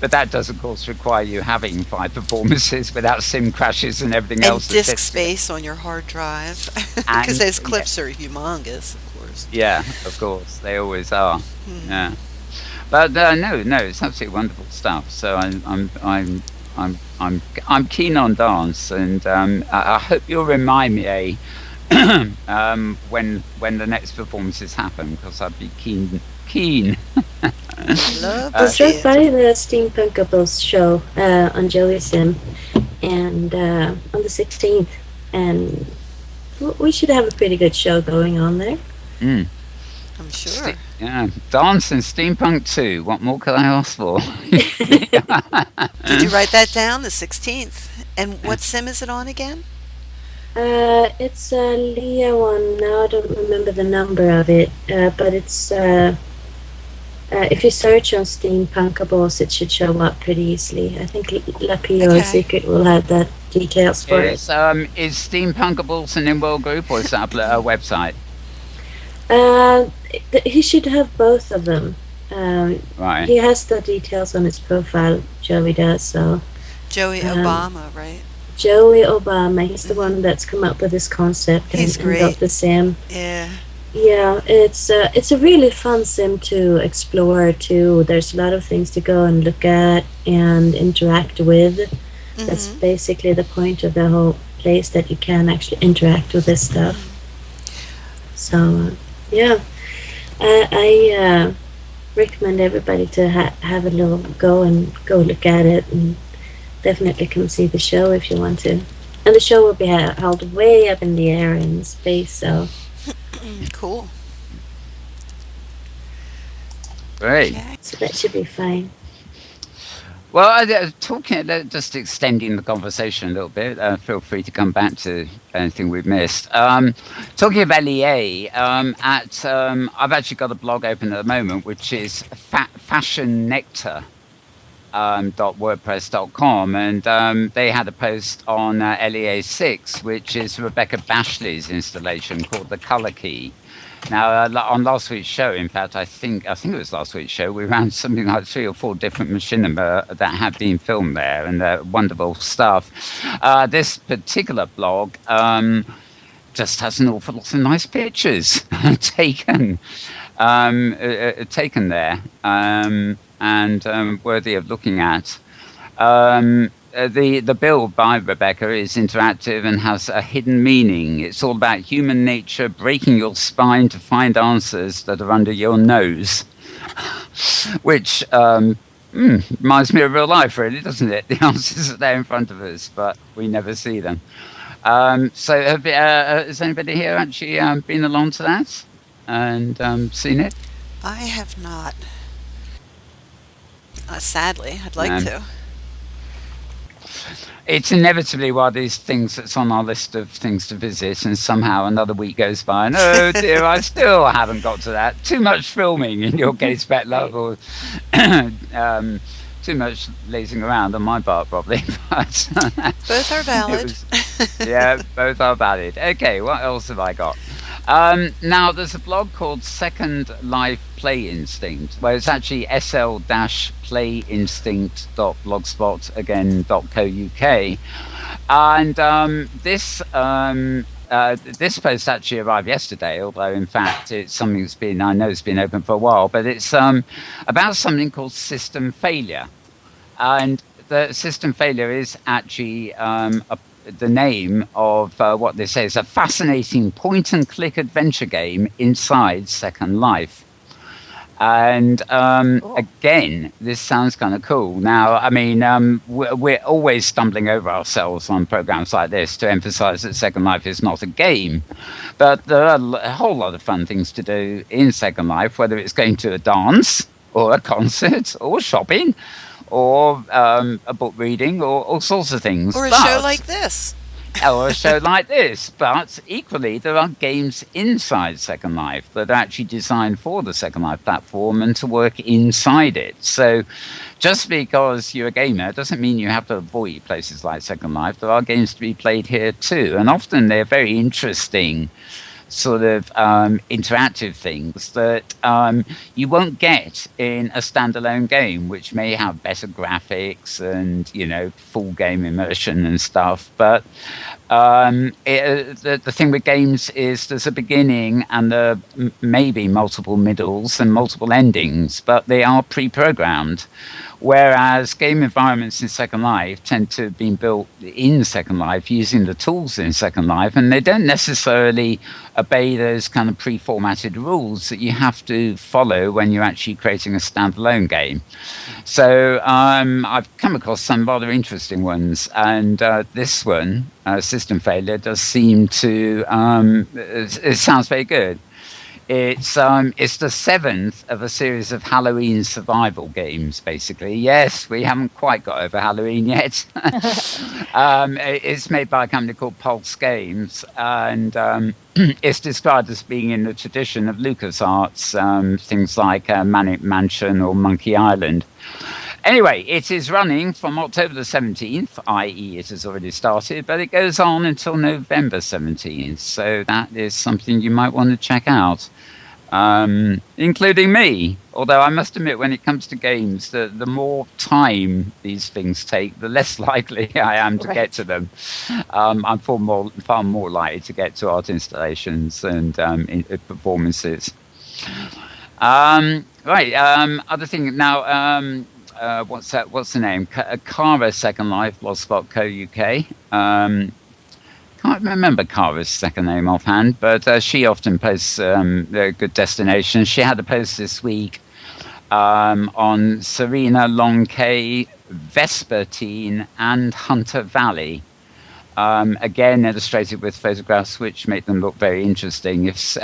but that does, of course, require you having 5 performances without sim crashes and everything else. And disk space on your hard drive, because those clips are humongous, of course. Yeah, of course, they always are. Yeah, but no, it's absolutely wonderful stuff. So I'm keen on dance, and I hope you'll remind me when the next performances happen, because I'd be keen. It's right by the Steampunkables show on Joey Sim, and on the 16th, and we should have a pretty good show going on there. I'm sure. Yeah, dance and steampunk too. What more could I ask for? Did you write that down? The 16th, and what sim is it on again? It's a Leah one. Now I don't remember the number of it, but it's. If you search on Steampunkables, it should show up pretty easily. I think Lucky or Secret will have that details for it. Is Steampunkables an Inworld group, or is that a website? He should have both of them. Right. He has the details on his profile. Joey does. So. Joey Obama, right? Joey Obama. He's the one that's come up with this concept. He's great. Built the sim. Yeah. Yeah, it's a really fun sim to explore too. There's a lot of things to go and look at and interact with. That's basically the point of the whole place, that you can actually interact with this stuff. So yeah, I recommend everybody to have a little go look at it, and definitely come see the show if you want to. And the show will be held way up in the air in space, so. Cool. Great. So that should be fine. Well, just extending the conversation a little bit. Feel free to come back to anything we've missed. Talking of LEA, I've actually got a blog open at the moment, which is fashionnectar.wordpress.com, and they had a post on LEA 6, which is Rebecca Bashley's installation called The Color Key. Now, on last week's show, in fact, I think it was last week's show, we ran something like 3 or 4 different machinima that had been filmed there, and wonderful stuff. This particular blog just has an awful lot of nice pictures taken there, and worthy of looking at. the build by Rebecca is interactive and has a hidden meaning. It's all about human nature breaking your spine to find answers that are under your nose, which reminds me of real life, really, doesn't it? The answers are there in front of us, but we never see them. So has anybody here actually been along to that and seen it? I have not. Sadly, I'd like to. It's inevitably one of these things that's on our list of things to visit, and somehow another week goes by, and oh dear, I still haven't got to that. Too much filming in your case, Petlove, or too much lazing around on my part, probably. But both are valid. Yeah, both are valid. Okay, what else have I got? Now, there's a blog called Second Life Play Instinct, where it's actually sl-playinstinct.blogspot.co.uk, and this post actually arrived yesterday, although in fact it's something that's been, I know it's been open for a while, but it's about something called system failure. And the system failure is actually the name of what they say is a fascinating point-and-click adventure game inside Second Life. And again, this sounds kind of cool. Now, I mean, we're always stumbling over ourselves on programs like this to emphasize that Second Life is not a game. But there are a whole lot of fun things to do in Second Life, whether it's going to a dance or a concert or shopping or a book reading or all sorts of things. Or a show like this. Or a show like this. But equally, there are games inside Second Life that are actually designed for the Second Life platform and to work inside it. So just because you're a gamer doesn't mean you have to avoid places like Second Life. There are games to be played here too. And often they're very interesting sort of interactive things that you won't get in a standalone game, which may have better graphics and, you know, full game immersion and stuff. But the thing with games is there's a beginning and there may be multiple middles and multiple endings, but they are pre-programmed. Whereas game environments in Second Life tend to have been built in Second Life using the tools in Second Life, and they don't necessarily obey those kind of pre-formatted rules that you have to follow when you're actually creating a standalone game. So I've come across some rather interesting ones, and this one, System Failure, does seem to, it sounds very good. It's the seventh of a series of Halloween survival games, basically. Yes, we haven't quite got over Halloween yet. It's made by a company called Pulse Games, and it's described as being in the tradition of LucasArts, things like Manic Mansion or Monkey Island. Anyway, it is running from October the 17th, i.e. it has already started, but it goes on until November 17th. So that is something you might want to check out, including me. Although I must admit, when it comes to games, the more time these things take, the less likely I am to get to them. I'm far more likely to get to art installations and performances. Other thing now... what's the name? Kara Second Life, blogspot.co.uk. Can't remember Kara's second name offhand, but she often posts good destinations. She had a post this week on Serena, Long Cay, Vespertine, and Hunter Valley. Again, illustrated with photographs which make them look very interesting. It's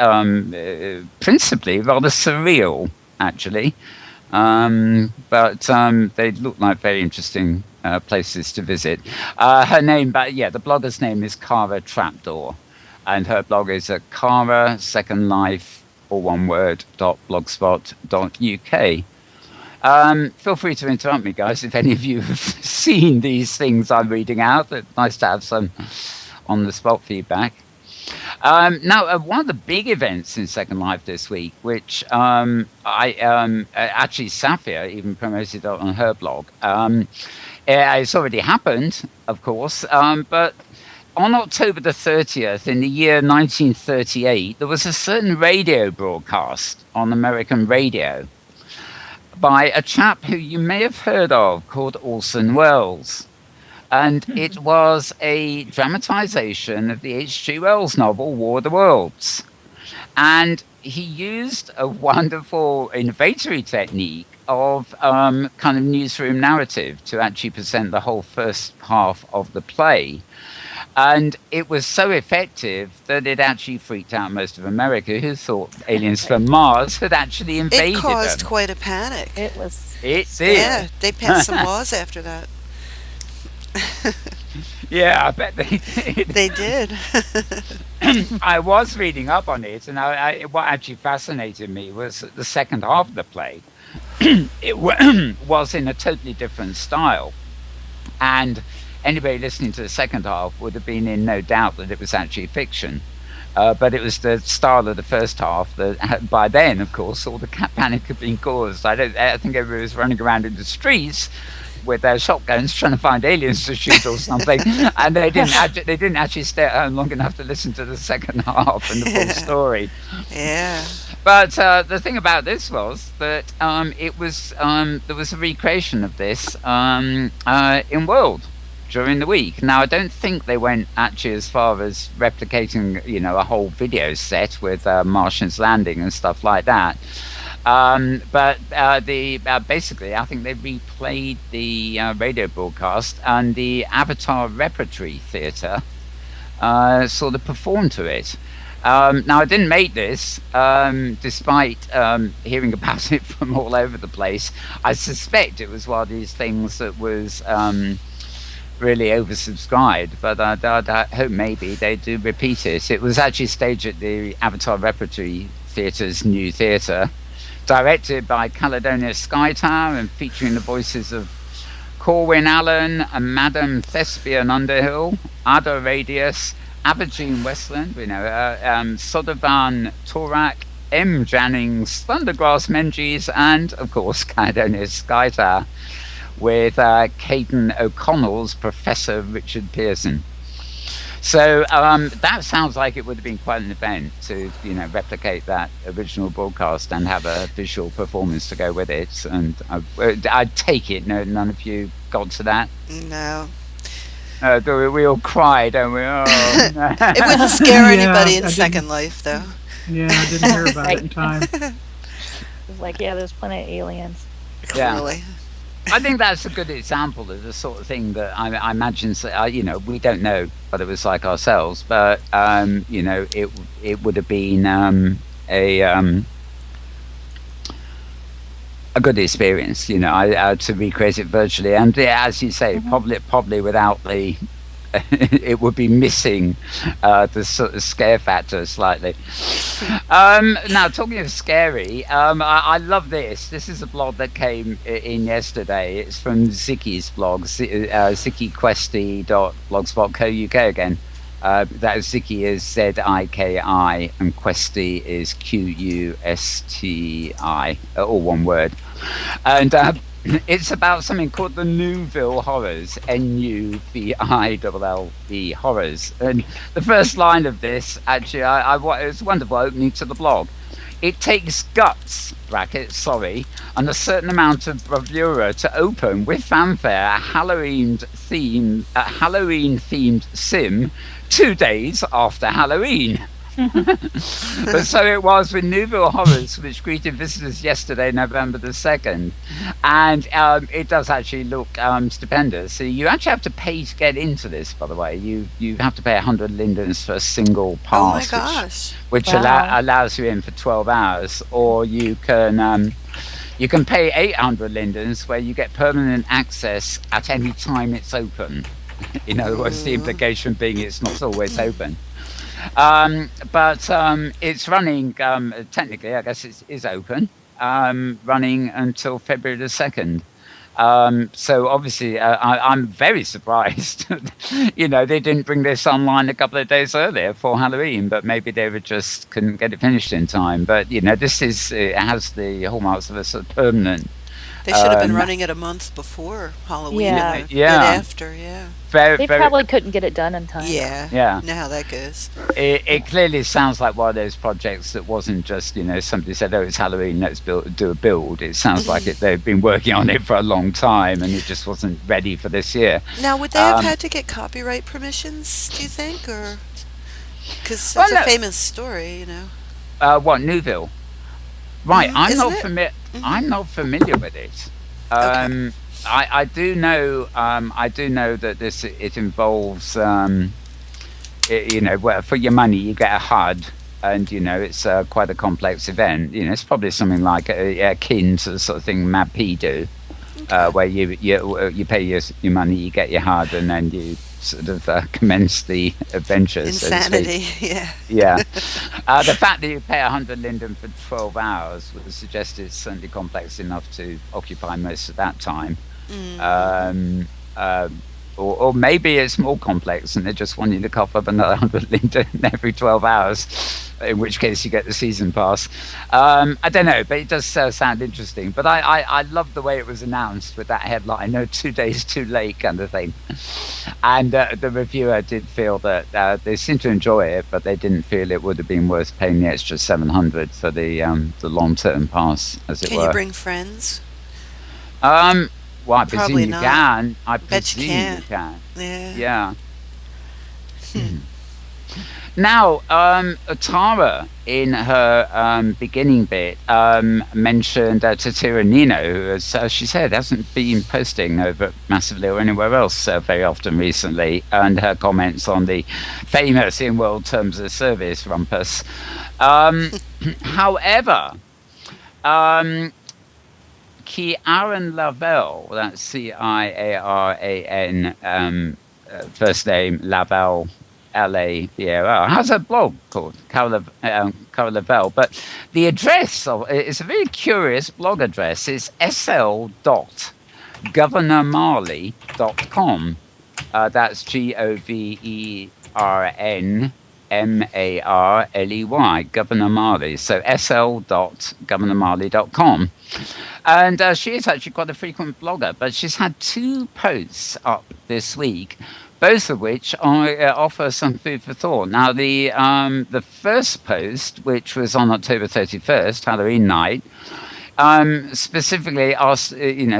principally rather surreal, actually. But they look like very interesting places to visit. Her name, the blogger's name is Kara Trapdoor, and her blog is at Kara Second Life, or one word, .blogspot.uk. Feel free to interrupt me, guys, if any of you have seen these things I'm reading out. It's nice to have some on-the-spot feedback. Now, one of the big events in Second Life this week, which actually Safia even promoted on her blog. It's already happened, of course, but on October the 30th in the year 1938, there was a certain radio broadcast on American radio by a chap who you may have heard of called Orson Welles. And it was a dramatization of the H.G. Wells novel War of the Worlds. And he used a wonderful innovatory technique of kind of newsroom narrative to actually present the whole first half of the play. And it was so effective that it actually freaked out most of America, who thought aliens from Mars had actually invaded It caused them. quite a panic. It was. It did. Yeah, they passed some laws after that. Yeah, I bet they did. They did. I was reading up on it, and what actually fascinated me was that the second half of the play it was in a totally different style. And anybody listening to the second half would have been in no doubt that it was actually fiction. But it was the style of the first half that, by then, of course, all the panic had been caused. I think everybody was running around in the streets with their shotguns trying to find aliens to shoot or something, and they didn't actually stay at home long enough to listen to the second half and the full story. Yeah. But the thing about this was that it was there was a recreation of this in World during the week. Now, I don't think they went actually as far as replicating, a whole video set with Martians landing and stuff like that. But basically, I think they replayed the radio broadcast, and the Avatar Repertory Theatre sort of performed to it. Now, I didn't make this, despite hearing about it from all over the place. I suspect it was one of these things that was really oversubscribed, but I hope maybe they do repeat it. It was actually staged at the Avatar Repertory Theatre's new theatre, directed by Caledonia Sky Tower and featuring the voices of Corwin Allen and Madam Thespian Underhill, Ada Radius, Aberdeen Westland, Sodovan Torak, M. Jannings, Thundergrass Menzies, and, of course, Caledonia Sky Tower, with Caden O'Connell's Professor Richard Pearson. So that sounds like it would have been quite an event to, replicate that original broadcast and have a visual performance to go with it. And I take it none of you got to that. No. We all cry, don't we? Oh, no. It wouldn't scare anybody in Second Life, though. Yeah, I didn't hear about it in time. It was like, yeah, there's plenty of aliens. Clearly. I think that's a good example of the sort of thing that I imagine. We don't know what it was like ourselves, but it would have been a good experience, to recreate it virtually. And as you say, probably without the, it would be missing the sort of scare factor slightly. Now, talking of scary, I love this. This is a blog that came in yesterday. It's from Zicky's blog, zickyquesty.blogspot.co.uk again. That is Zicky is Ziki and Questy is Qusti, all one word. And it's about something called the Newville Horrors, Nuvillve Horrors. And the first line of this, actually, it's a wonderful opening to the blog. It takes guts, and a certain amount of bravura to open with fanfare a Halloween-themed sim 2 days after Halloween. But so it was with Newville Horrors, which greeted visitors yesterday, November the 2nd. And it does actually look stupendous. So you actually have to pay to get into this, by the way. You have to pay 100 lindens for a single pass. Oh my gosh. Which Wow. allows you in for 12 hours. Or you can pay 800 lindens, where you get permanent access at any time it's open. In other words, the implication being it's not always open. But it's running, technically, I guess it is open, running until February the 2nd. So obviously, I'm very surprised. They didn't bring this online a couple of days earlier for Halloween, but maybe they just couldn't get it finished in time. But, it has the hallmarks of a sort of permanent They should have been running it a month before Halloween Yeah. and a Yeah. bit after, yeah. Very, They very, probably couldn't get it done in time. Yeah. Yeah. You know how that goes. it clearly sounds like one of those projects that wasn't just, somebody said, oh, it's Halloween, let's do a build. It sounds like they've been working on it for a long time and it just wasn't ready for this year. Now, would they have had to get copyright permissions, do you think? Or because Well, it's no. a famous story, you know. What, Newville? Right, I'm Isn't not it? familiar. I'm not familiar with it. Okay. I do know. I do know that it involves. Where for your money you get a HUD, and it's quite a complex event. It's probably something like akin to the sort of thing MAP do, where you pay your money, you get your HUD, and then you sort of commence the adventures. Insanity, yeah. Yeah. The fact that you pay 100 linden for 12 hours would suggest it's certainly complex enough to occupy most of that time. Or maybe it's more complex and they just want you to cough up another 100 linden every 12 hours, in which case you get the season pass. I don't know, but it does sound interesting. But I love the way it was announced with that headline, no 2 days too late kind of thing. And the reviewer did feel that they seemed to enjoy it, but they didn't feel it would have been worth paying the extra 700 for the long-term pass, as it were. Can you bring friends? Well, I presume Probably you not. can. I Bet you presume can't. you can. Yeah. Yeah. Now, Tara, in her beginning bit, mentioned Tatira Nino, who, as she said, hasn't been posting over Massively or anywhere else very often recently, and her comments on the famous Inworld Terms of Service rumpus. However, Ciaran Lavelle, that's Ciaran, first name Lavelle, Lavelle, has a blog called Cara Lavelle, but the address it's a very curious blog address. It's sl.governormarley.com. That's GOVERNMARLEY, Governor Marley. So sl.governormarley.com. And she is actually quite a frequent blogger, but she's had 2 posts up this week, both of which offer some food for thought. Now, the first post, which was on October 31st, Halloween night, specifically asked,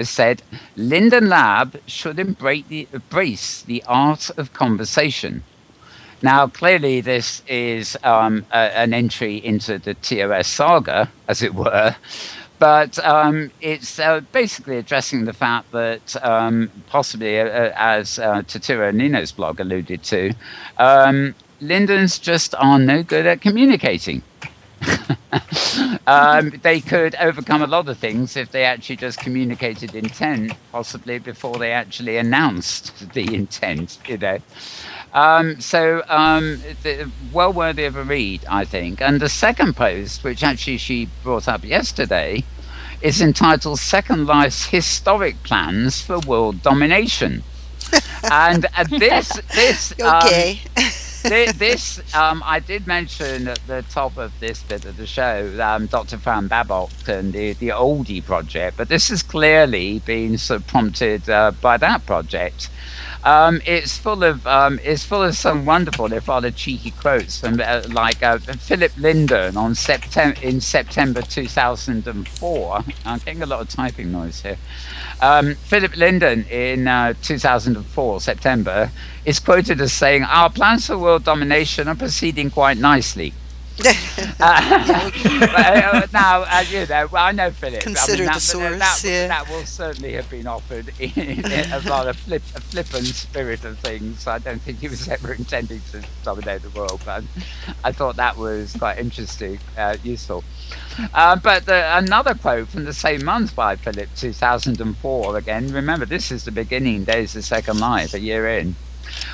said, Linden Lab should embrace the art of conversation. Now, clearly, this is an entry into the TOS saga, as it were. But it's basically addressing the fact that possibly, as Tatira Nino's blog alluded to, Lindens just are no good at communicating. They could overcome a lot of things if they actually just communicated intent, possibly before they actually announced the intent, well worthy of a read, I think. And the second post, which actually she brought up yesterday, is entitled Second Life's Historic Plans for World Domination. And this Okay. I did mention at the top of this bit of the show, Dr. Fran Babok and the Oldie project, but this has clearly been sort of prompted by that project. It's full of some wonderful, if rather cheeky quotes from Philip Linden in September 2004. I'm getting a lot of typing noise here. Philip Linden in 2004 September is quoted as saying, "Our plans for world domination are proceeding quite nicely." Now, I know Philip. Consider the source. That will certainly have been offered in a rather flippant spirit of things. I don't think he was ever intending to dominate the world, but I thought that was quite interesting, useful. But another quote from the same month by Philip, 2004. Again, remember, this is the beginning days of Second Life, a year in.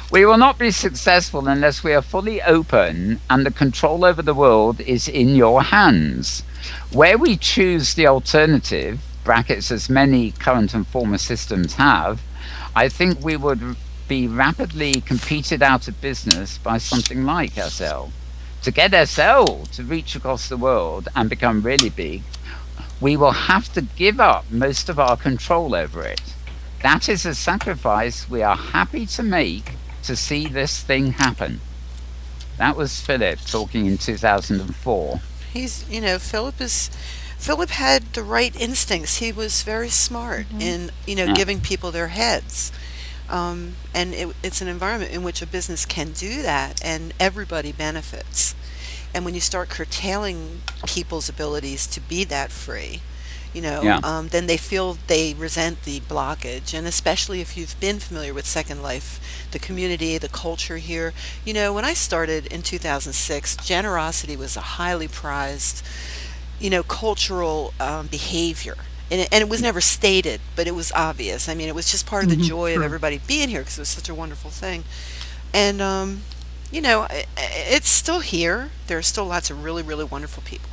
"We will not be successful unless we are fully open and the control over the world is in your hands. Where we choose the alternative, brackets as many current and former systems have, I think we would be rapidly competed out of business by something like SL. To get SL to reach across the world and become really big, we will have to give up most of our control over it. That is a sacrifice we are happy to make to see this thing happen. That was Philip talking in 2004. Philip had the right instincts. He was very smart in, giving people their heads. And it's an environment in which a business can do that, and everybody benefits. And when you start curtailing people's abilities to be that free, then they feel they resent the blockage. And especially if you've been familiar with Second Life, the community, the culture here. When I started in 2006, generosity was a highly prized, cultural behavior. And it was never stated, but it was obvious. I mean, it was just part of the joy of everybody being here because it was such a wonderful thing. And, it's still here. There are still lots of really, really wonderful people.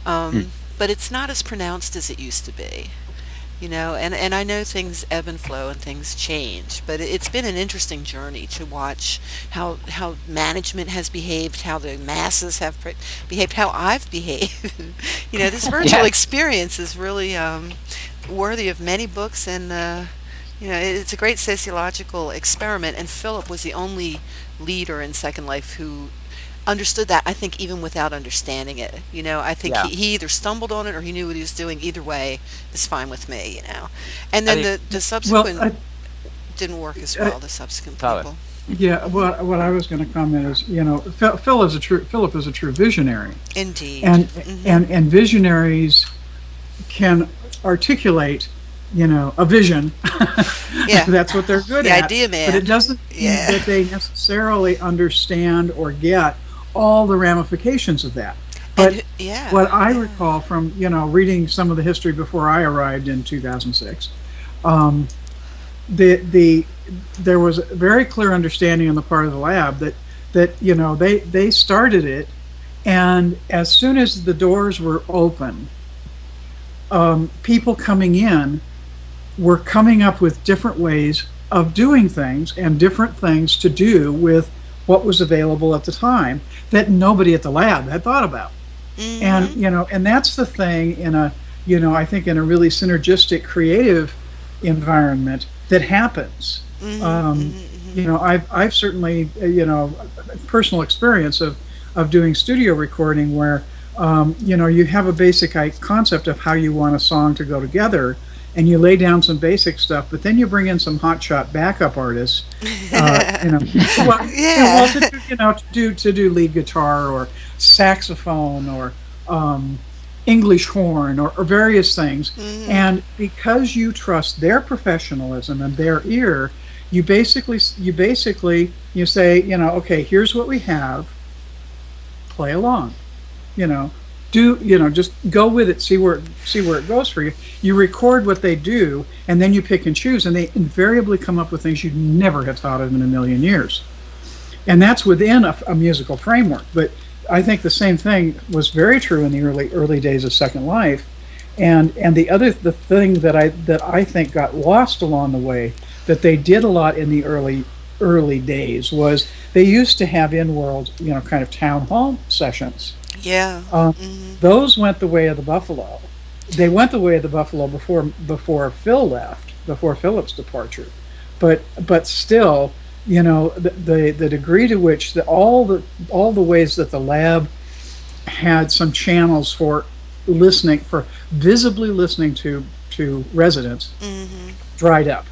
But it's not as pronounced as it used to be. And I know things ebb and flow and things change, but it's been an interesting journey to watch how management has behaved, how the masses have behaved, how I've behaved. This virtual experience is really worthy of many books, and it's a great sociological experiment. And Philip was the only leader in Second Life who understood that, I think, even without understanding it. I think he either stumbled on it or he knew what he was doing. Either way is fine with me, And then the subsequent didn't work as well, the subsequent people. Yeah, what I was going to comment is, Philip is a true visionary. Indeed. And visionaries can articulate, a vision. Yeah. That's what they're good the at. Idea man. But it doesn't mean that they necessarily understand or get all the ramifications of that. But what I recall from, reading some of the history before I arrived in 2006, there was a very clear understanding on the part of the lab that they started it, and as soon as the doors were open, people coming in were coming up with different ways of doing things and different things to do with what was available at the time that nobody at the lab had thought about. And and that's the thing in a I think in a really synergistic creative environment that happens. I've certainly personal experience of doing studio recording where you have a basic concept of how you want a song to go together, and you lay down some basic stuff, but then you bring in some hotshot backup artists, to do lead guitar or saxophone or English horn or various things. And because you trust their professionalism and their ear, you basically say, okay, here's what we have, play along, just go with it, see where it goes for you. You record what they do, and then you pick and choose, and they invariably come up with things you'd never have thought of in a million years. And that's within a musical framework. But I think the same thing was very true in the early days of Second Life. And the thing that I think got lost along the way that they did a lot in the early days was they used to have Inworld, kind of town hall sessions. Yeah. Those went the way of the buffalo. They went the way of the buffalo before Phil left, before Philip's departure. But still, the degree to which all the ways that the lab had some channels for visibly listening to residents dried up.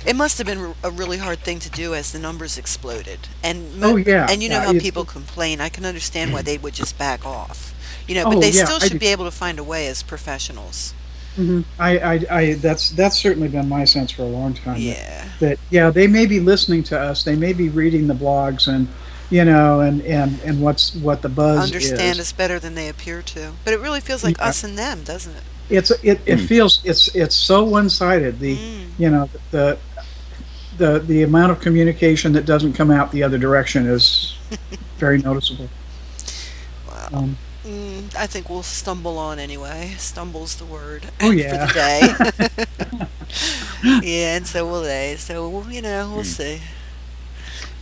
It must have been a really hard thing to do as the numbers exploded. And And how people complain. I can understand why they would just back off. But they still should be able to find a way as professionals. That's certainly been my sense for a long time. Yeah. That they may be listening to us. They may be reading the blogs and and what the buzz understand is. us better than they appear to. But it really feels like us and them, doesn't it? It feels it's so one-sided. The amount of communication that doesn't come out the other direction is very noticeable. Wow. I think we'll stumble on anyway. Stumble's the word for the day. Yeah, and so will they. So we'll see.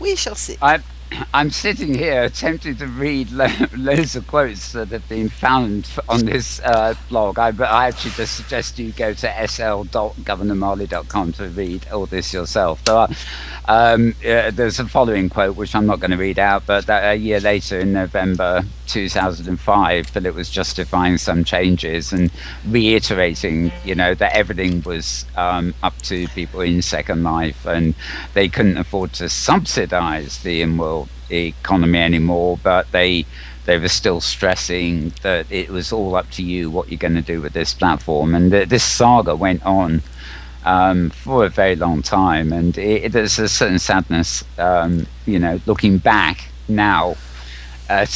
We shall see. I'm sitting here attempting to read loads of quotes that have been found on this blog. I actually just suggest you go to sl.governormarley.com to read all this yourself. There's a following quote, which I'm not going to read out, but that a year later in November 2005, Philip was justifying some changes and reiterating, that everything was up to people in Second Life, and they couldn't afford to subsidize the Inworld economy anymore, but they were still stressing that it was all up to you what you're going to do with this platform. And this saga went on for a very long time, and there's a certain sadness, looking back now at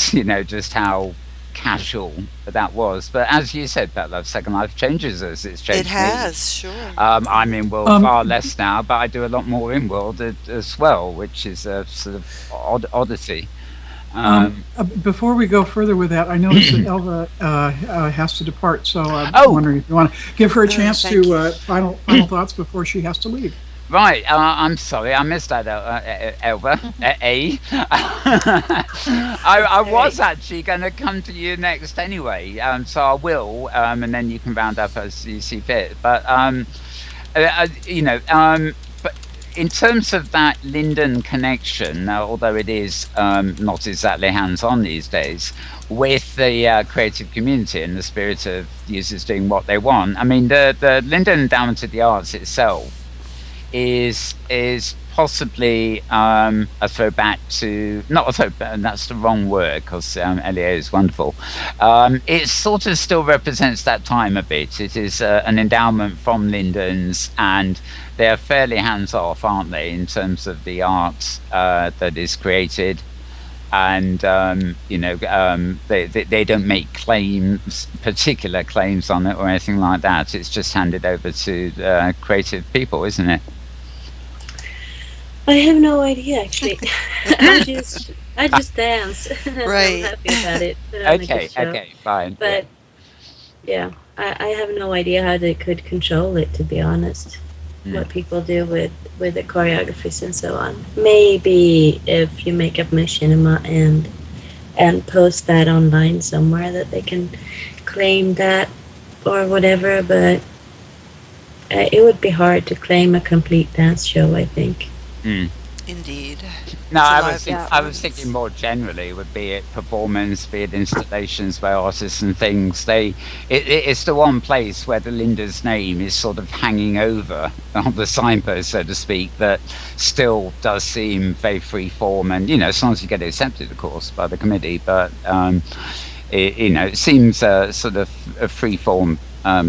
just how casual that was. But as you said, Petlove, Second Life changes us. It's changed. It has, sure. I'm in World far less now, but I do a lot more in World as well, which is a sort of oddity. Before we go further with that, I noticed that Aelva has to depart, so I'm wondering if you want to give her a chance to final thoughts before she has to leave. Right, I'm sorry, I missed that, Aelva. I was actually going to come to you next anyway, so I will, and then you can round up as you see fit. But but in terms of that Linden connection, although it is not exactly hands-on these days, with the creative community and the spirit of users doing what they want, I mean, the Linden Endowment of the Arts itself is possibly a throwback to, not a throwback, that's the wrong word, because LEA is wonderful. It sort of still represents that time a bit. It is an endowment from Linden's, and they're fairly hands-off, aren't they, in terms of the art that is created. And they don't make particular claims on it or anything like that. It's just handed over to creative people, isn't it? I have no idea, actually. I just dance. Right. I'm happy about it. Okay, fine. But yeah, I have no idea how they could control it, to be honest. What people do with the choreographies and so on. Maybe if you make up machinima and post that online somewhere, that they can claim that or whatever, but it would be hard to claim a complete dance show, I think. Indeed. No, I was thinking more generally, would be it performance, be it installations by artists and things. It's the one place where the Linda's name is sort of hanging over on the signpost, so to speak, that still does seem very free form, and as long as you get it accepted, of course, by the committee. But it seems sort of a free form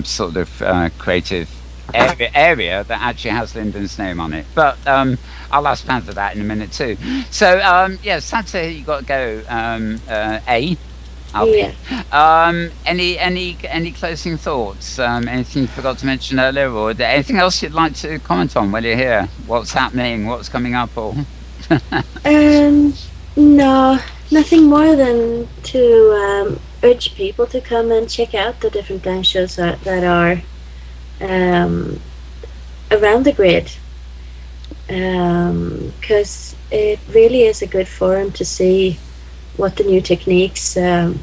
sort of creative area that actually has Linden's name on it. But I'll ask Panther that in a minute too. So sad to hear you got to go. Any closing thoughts? Anything you forgot to mention earlier, or anything else you'd like to comment on while you're here? What's happening? What's coming up? Or no, nothing more than to urge people to come and check out the different dance shows that are around the grid, because it really is a good forum to see what the new techniques are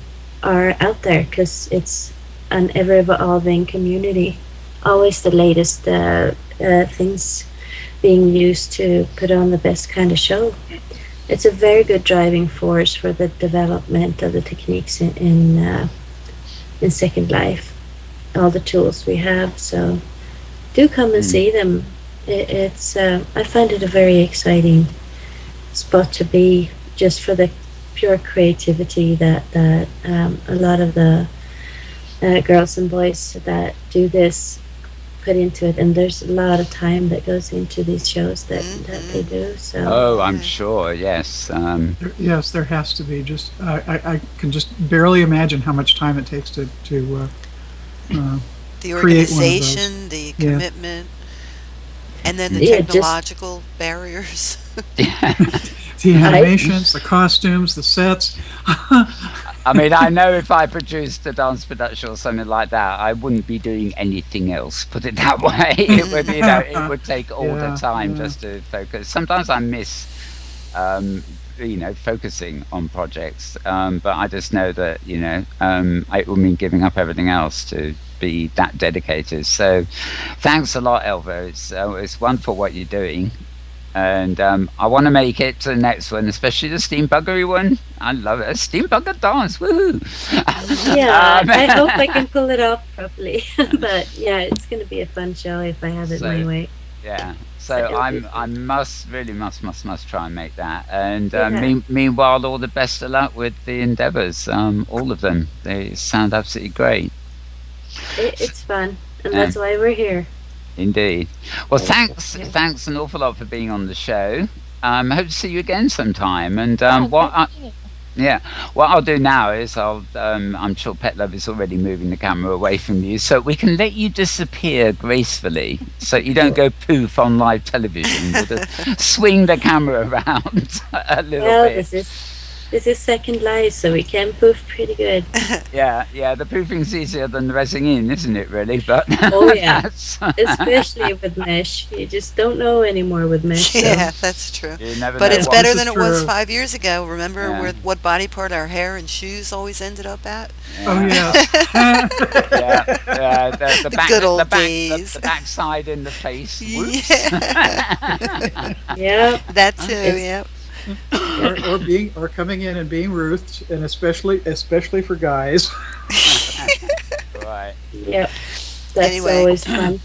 out there, because it's an ever-evolving community, always the latest things being used to put on the best kind of show. It's a very good driving force for the development of the techniques in Second Life, all the tools we have. So do come and see them. It's I find it a very exciting spot to be, just for the pure creativity that a lot of the girls and boys that do this put into it, and there's a lot of time that goes into these shows that they do. So I'm sure, yes. Yes, there has to be. Just I can just barely imagine how much time it takes to the organization, the commitment, and then the technological barriers. The animations, the costumes, the sets. I mean, I know if I produced a dance production or something like that, I wouldn't be doing anything else. Put it that way. It would, it would take all the time just to focus. Sometimes I miss focusing on projects. But I just know that it will mean giving up everything else to be that dedicated. So, thanks a lot, Elva. It's wonderful what you're doing. And I want to make it to the next one, especially the steam buggery one. I love it. A steam bugger dance. Woohoo! Yeah, I hope I can pull it off properly. But yeah, it's going to be a fun show if I have it my way. Yeah. So I must try and make that. And Yeah. meanwhile, all the best of luck with the endeavors. All of them. They sound absolutely great. It's fun, and that's why we're here. Indeed. Well, thanks an awful lot for being on the show. Hope to see you again sometime. And what I'll do now is I'm sure Petlove is already moving the camera away from you, so we can let you disappear gracefully, so you don't go poof on live television. We'll just swing the camera around a little bit. This is Second Life, so we can poof pretty good. Yeah, the poofing's easier than the resing in, isn't it, really? But oh, yeah. Especially with mesh. You just don't know anymore with mesh. So. Yeah, that's true. But it's better than it was 5 years ago. Remember what body part our hair and shoes always ended up at? Yeah. Oh, yeah. The good old days. The backside in the face. Whoops. Yeah. That too, yeah. or coming in and being Ruth, and especially for guys. Right. Yep. That's always fun.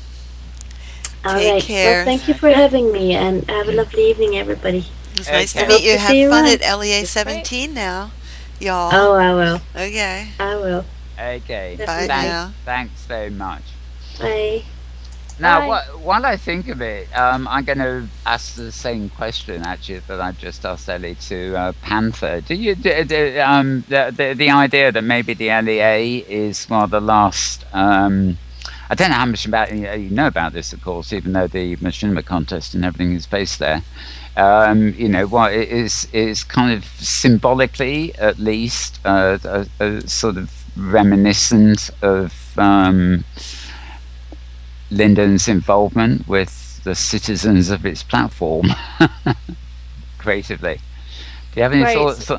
All right. Care. Well, thank you for having me, and have a lovely evening, everybody. It's nice to meet you. Have fun at LEA 17 now, y'all. Oh, I will. Okay. I will. Okay. Bye now. Thanks very much. Bye. Now, while I think of it, I'm going to ask the same question actually that I just asked Ellie to Panther. Do you the idea that maybe the LEA is one of the last? I don't know how much about you know about this, of course, even though the machinima contest and everything is based there. What it is kind of symbolically, at least, a sort of reminiscent of. Linden's involvement with the citizens of its platform creatively. Do you have any thoughts?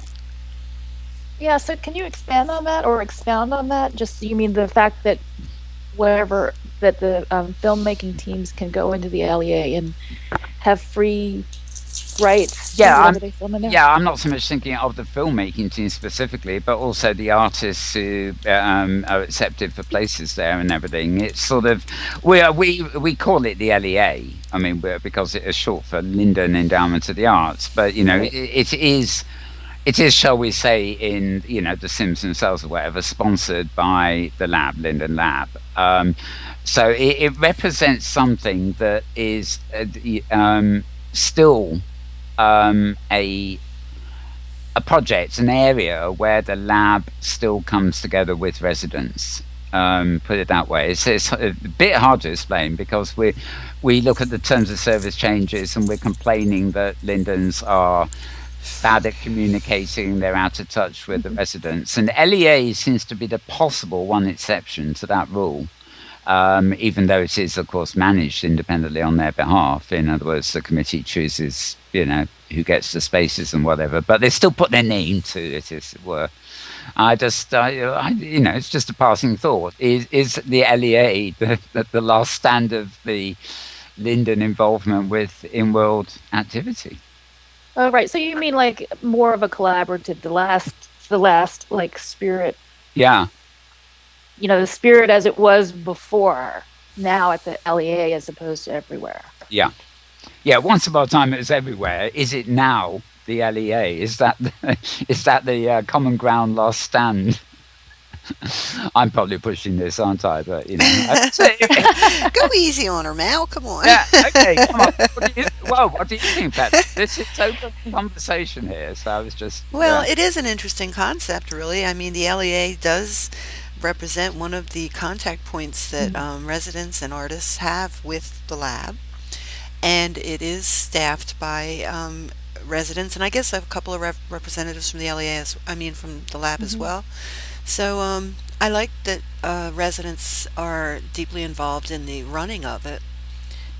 Yeah, so can you expand on that or expound on that? Just you mean the fact that the filmmaking teams can go into the LEA and have free rights? I'm not so much thinking of the filmmaking team specifically, but also the artists who are accepted for places there and everything. It's sort of we call it the LEA. I mean, because it is short for Linden Endowment of the Arts, but it is, shall we say, in the Sims themselves or whatever, sponsored by the lab, Linden Lab. So it represents something that is still a project, an area where the lab still comes together with residents. Put it that way. It's a bit hard to explain because we look at the terms of service changes and we're complaining that Lindens are bad at communicating, they're out of touch with the residents, and LEA seems to be the possible one exception to that rule. Even though it is, of course, managed independently on their behalf. In other words, the committee chooses, who gets the spaces and whatever, but they still put their name to it, as it were. It's just a passing thought. Is the LEA the last stand of the Linden involvement with Inworld activity? Oh, right. So you mean like more of a collaborative, the last like spirit? Yeah. The spirit as it was before, now at the LEA as opposed to everywhere. Yeah. Once upon a time it was everywhere. Is it now the LEA? Is that the common ground last stand? I'm probably pushing this, aren't I? But go easy on her, Mal. Come on. Yeah. Okay. Come on. What do you think, Pat? This is open conversation here. So I was just. Well, it is an interesting concept, really. I mean, the LEA does represent one of the contact points that residents and artists have with the lab, and it is staffed by residents, and I guess a couple of representatives from the LEA, from the lab as well. So I like that residents are deeply involved in the running of it.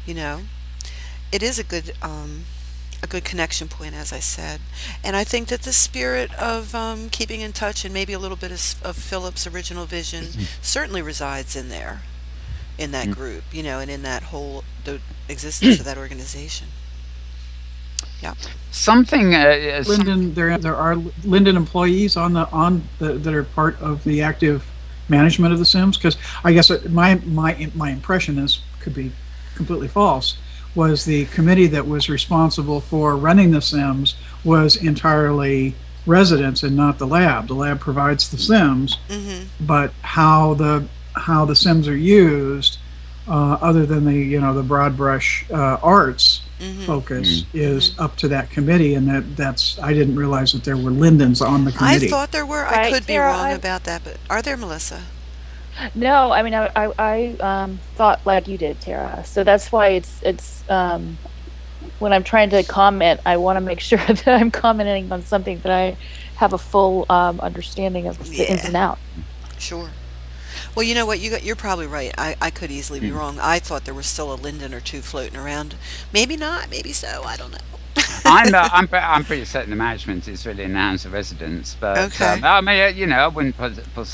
It is a good a good connection point, as I said. And I think that the spirit of keeping in touch and maybe a little bit of Philip's original vision certainly resides in there, in that group, and in that whole the existence of that organization. Yeah. Something. Linden, there are Linden employees that are part of the active management of the Sims, because I guess my impression could be completely false, was the committee that was responsible for running the Sims was entirely residents and not the lab. The lab provides the Sims, but how the Sims are used, other than the broad brush arts focus, is up to that committee, and that's I didn't realize that there were Lindens on the committee. I thought there were. I could be wrong about that, but are there, Melissa? No, I mean I thought like you did, Tara. So that's why it's when I'm trying to comment, I want to make sure that I'm commenting on something that I have a full understanding of the ins and outs. Sure. Well, you know what? You're probably right. I could easily be wrong. I thought there was still a Linden or two floating around. Maybe not. Maybe so. I don't know. I'm pretty certain the management is really in the hands of residents, but okay. I mean, I wouldn't put it will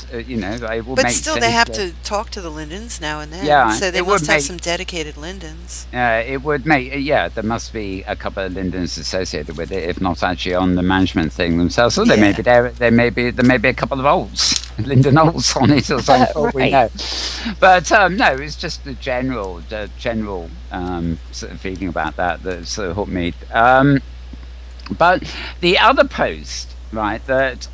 but make still, sense they have that, to talk to the Lindens now and then. Yeah, so they must have some dedicated Lindens. It would make there must be a couple of Lindens associated with it, if not actually on the management thing themselves. So they may be there may be a couple of olds. Linden Olds on it or something, for all we know. But no, it's just the general sort of feeling about that sort of hooked me. But the other post, right, that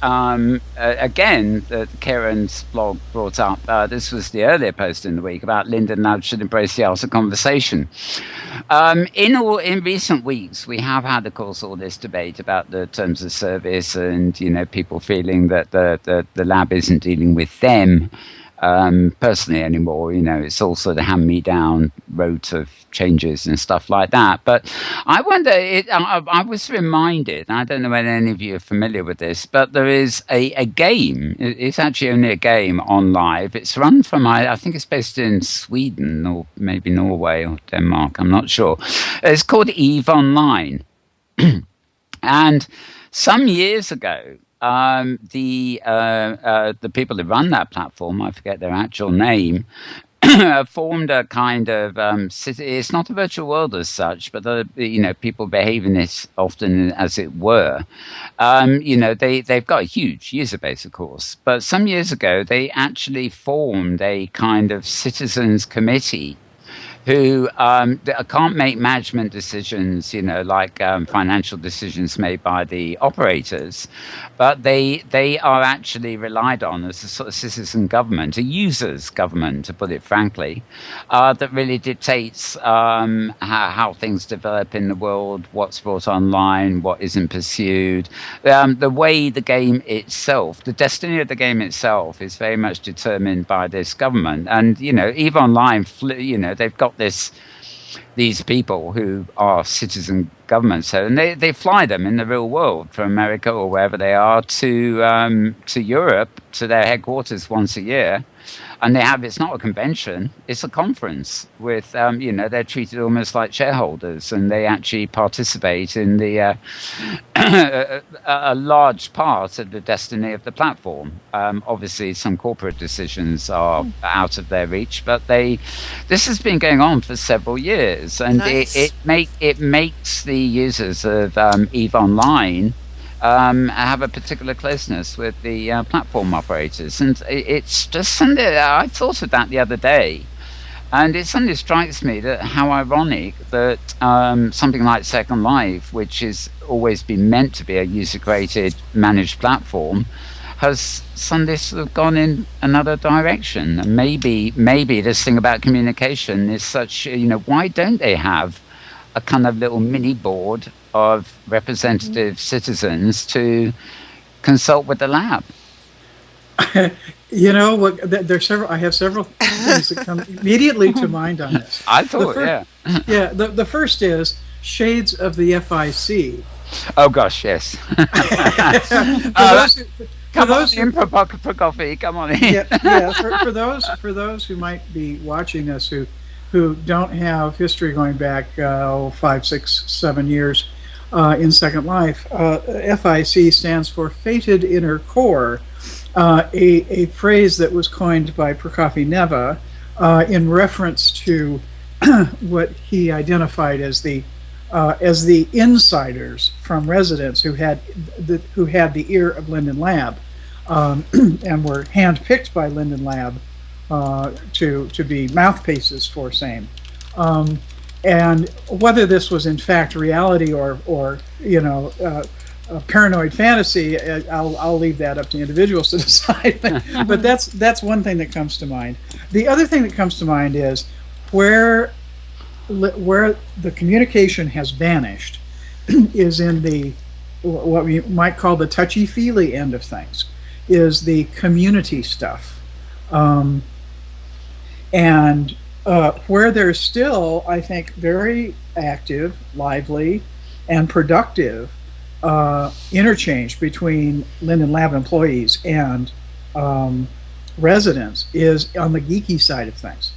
again that Kieran's blog brought up, this was the earlier post in the week about Linden now should embrace the art of conversation. In recent weeks, we have had, of course, all this debate about the terms of service and people feeling that the lab isn't dealing with them personally anymore. It's all sort of hand-me-down rote of changes and stuff like that. But I wonder, I was reminded, I don't know whether any of you are familiar with this, but there is a game. It's actually only a game on Live. It's run from, I think it's based in Sweden or maybe Norway or Denmark, I'm not sure. It's called EVE Online. And some years ago, the people who run that platform, I forget their actual name, formed a kind of it's not a virtual world as such, but people behave in it often as it were. They've got a huge user base, of course, but some years ago they actually formed a kind of citizens committee who can't make management decisions, like financial decisions made by the operators, but they are actually relied on as a sort of citizen government, a user's government, to put it frankly, that really dictates how things develop in the world, what's brought online, what isn't pursued. The way the game itself, the destiny of the game itself, is very much determined by this government. And, EVE Online, they've got these people who are citizen governments, and they fly them in the real world from America or wherever they are to Europe, to their headquarters once a year. And it's not a convention, it's a conference with, they're treated almost like shareholders, and they actually participate in a large part of the destiny of the platform. Obviously, some corporate decisions are out of their reach, but this has been going on for several years, and nice. it makes the users of EVE Online have a particular closeness with the platform operators. And it's just something, I thought of that the other day, and it suddenly strikes me that how ironic that something like Second Life, which has always been meant to be a user-created, managed platform, has suddenly sort of gone in another direction. And maybe this thing about communication is such, why don't they have a kind of little mini board of representative citizens to consult with the lab? There's several. I have several things that come immediately to mind on this. I thought, The first is shades of the FIC. Oh gosh, yes. Come on in for coffee. Come on in. For those who might be watching us who don't have history going back 5, 6, 7 years, in Second Life. FIC stands for Fated Inner Core, a phrase that was coined by Prokofiev in reference to what he identified as the insiders from residents who had the ear of Linden Lab, and were handpicked by Linden Lab to be mouthpieces for same. And whether this was in fact reality or a paranoid fantasy, I'll leave that up to individuals to decide. But that's one thing that comes to mind. The other thing that comes to mind is where the communication has vanished is in the what we might call the touchy-feely end of things, is the community stuff, and where there's still, I think, very active, lively, and productive interchange between Linden Lab employees and residents is on the geeky side of things.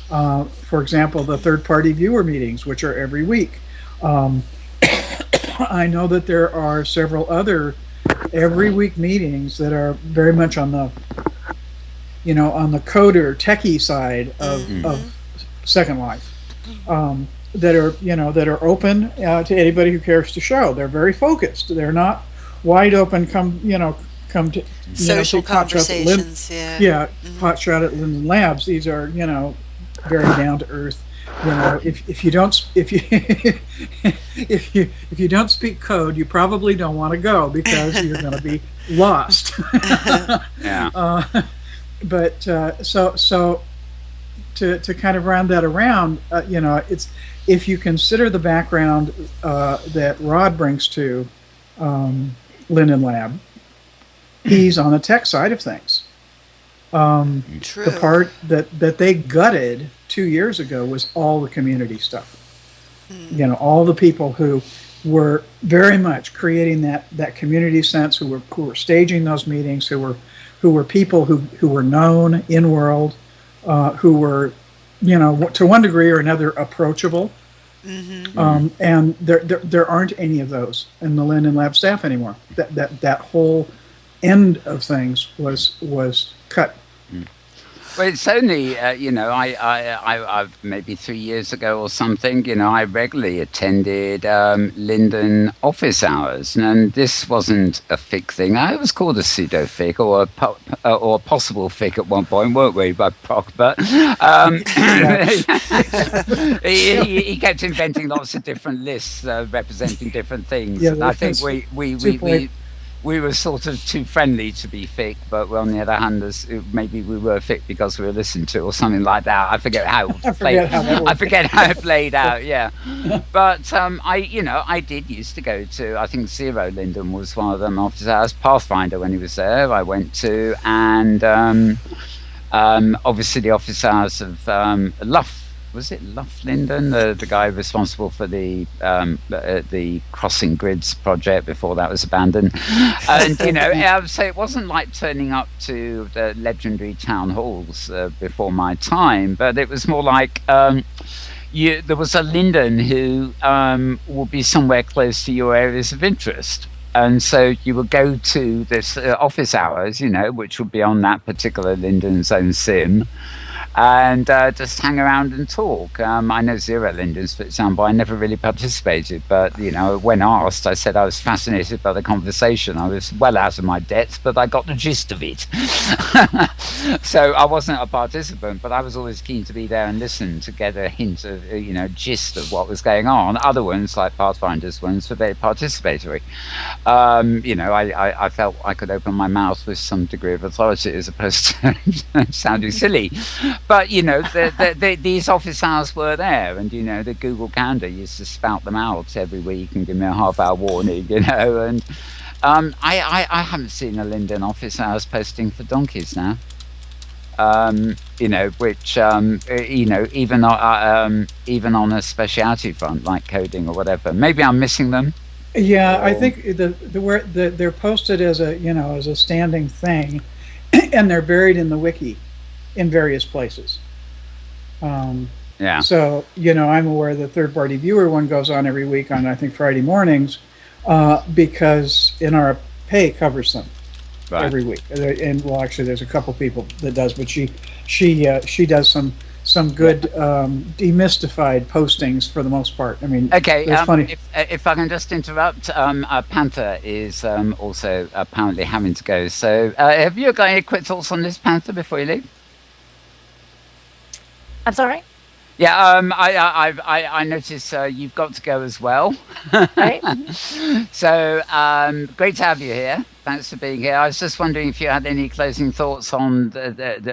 For example, the third-party viewer meetings, which are every week. I know that there are several other every week meetings that are very much on the coder techie side of Second Life, that are open to anybody who cares to show. They're very focused. They're not wide open. Come to social conversations. Pot shot at Linden Labs. These are very down to earth. If you don't speak code, you probably don't want to go because you're going to be lost. But so to kind of round that around, it's, if you consider the background that Rod brings to Linden Lab, he's on the tech side of things. True. The part that they gutted 2 years ago was all the community stuff. All the people who were very much creating that community sense, who were staging those meetings, who were people who were known in world, who were to one degree or another approachable. And there aren't any of those in the Linden Lab staff anymore. That whole end of things was cut. Well, it's only, I maybe 3 years ago or something, I regularly attended Linden office hours, and this wasn't a fic thing. I was called a pseudo-fic or a possible fic at one point, weren't we, by Proc? But he kept inventing lots of different lists representing different things. Yeah, and I think we were sort of too friendly to be fic, but on the other hand, maybe we were fic because we were listened to or something like that. I forget how it played out. Yeah, but I did used to go to. I think Zero Linden was one of them office hours. Pathfinder, when he was there, I went to, and obviously the office hours of Luff. Was it Luff Linden, the guy responsible for the Crossing Grids project before that was abandoned? And so it wasn't like turning up to the legendary town halls before my time, but it was more like there was a Linden who would be somewhere close to your areas of interest. And so you would go to this office hours, which would be on that particular Linden's own sim, and just hang around and talk. I know Zero Lindens, for example. I never really participated, but when asked, I said I was fascinated by the conversation. I was well out of my depth, but I got the gist of it. So I wasn't a participant, but I was always keen to be there and listen to get a hint of gist of what was going on. Other ones, like Pathfinder's ones, were very participatory. I felt I could open my mouth with some degree of authority as opposed to sounding silly. But these office hours were there, and the Google Calendar used to spout them out every week and give me a half-hour warning, and I haven't seen a Linden office hours posting for donkeys now. Which even on a specialty front like coding or whatever, maybe I'm missing them. Yeah, I think they're posted as a standing thing, and they're buried in the wiki in various places. Yeah. So, I'm aware the third-party viewer one goes on every week on, I think, Friday mornings, because NRA covers them every week. And well, actually, there's a couple people that does, but she does some good demystified postings for the most part. I mean, okay. there's plenty. If I can just interrupt, Panther is also apparently having to go. So, have you got any quick thoughts on this, Panther, before you leave? I'm sorry. Yeah, I notice you've got to go as well. Right. So great to have you here. Thanks for being here. I was just wondering if you had any closing thoughts on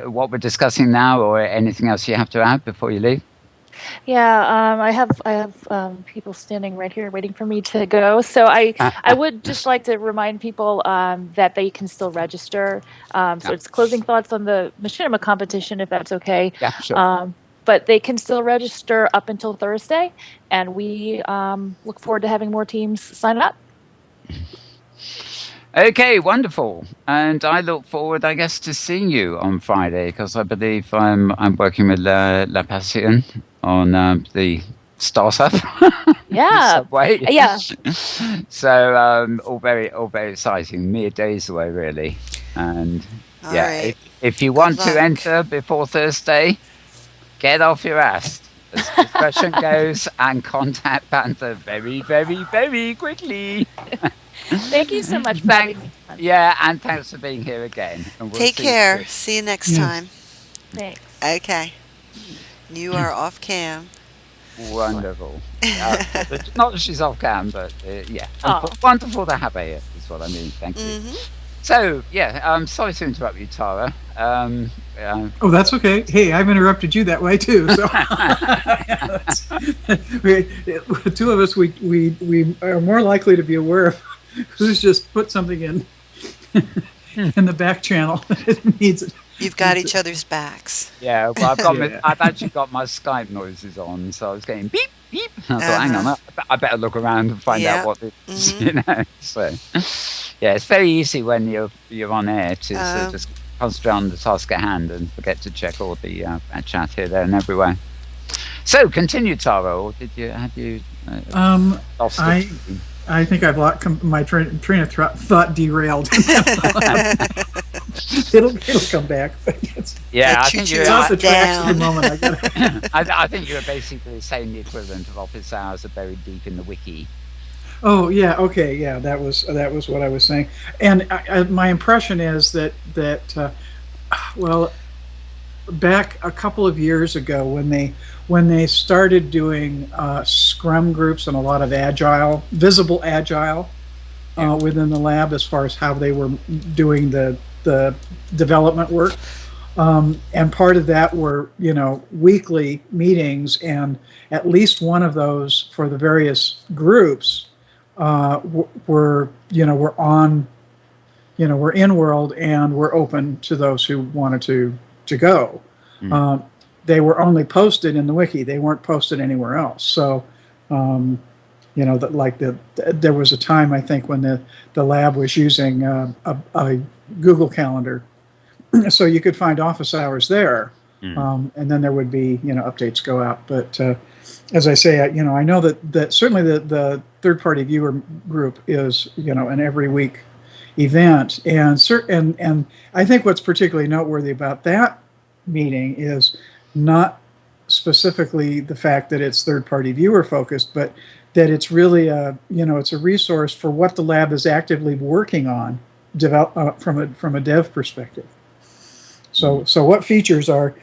what we're discussing now, or anything else you have to add before you leave. Yeah, I have people standing right here waiting for me to go. So I would just like to remind people that they can still register. So it's closing thoughts on the machinima competition, if that's okay. Yeah, sure. But they can still register up until Thursday, and we look forward to having more teams sign up. Okay, wonderful. And I look forward, I guess, to seeing you on Friday, because I believe I'm working with La Passion on the startup. Yeah. Subway. Yeah. So all very exciting. Mere days away, really. And All right. if you want luck. to enter before Thursday, get off your ass, as the expression goes, and contact Panther very, very, very quickly. Thank you so much for having me. Yeah, and thanks for being here again. And we'll Take see you care. soon. See you next time. Thanks. Okay. You are off cam. Wonderful. Not that she's off cam, but yeah. Oh. Wonderful to have her here, is what I mean. Thank you. Mm-hmm. So, yeah, sorry to interrupt you, Tara. Oh, that's okay. Hey, I've interrupted you that way too. So, the two of us, we are more likely to be aware of who's just put something in the back channel that it needs it. You've got each other's backs. Yeah, well, I've actually got my Skype noises on, so I was getting beep, beep. I thought, hang on, I better look around and find out what it is, So, yeah, it's very easy when you're on air to sort of just concentrate on the task at hand and forget to check all the chat here, there, and everywhere. So, continue, Tara, or have you lost it? I think I've my train of thought derailed. it'll come back. Yeah, I think it's off the tracks for the moment. I think you're basically saying the equivalent of office hours are buried deep in the wiki. Oh yeah, okay, yeah, that was what I was saying. And my impression is that well, back a couple of years ago when they started doing Scrum groups and a lot of visible agile within the lab, as far as how they were doing the development work, and part of that were weekly meetings, and at least one of those for the various groups were on we're Inworld, and we're open to those who wanted to go. They were only posted in the wiki; they weren't posted anywhere else. So, there was a time, I think, when the lab was using a Google Calendar, so you could find office hours there, and then there would be updates go out. But as I say, I know that certainly the third-party viewer group is an every week event, and I think what's particularly noteworthy about that meeting is not specifically the fact that it's third-party viewer focused, but that it's really it's a resource for what the lab is actively working on, from a dev perspective. So what features are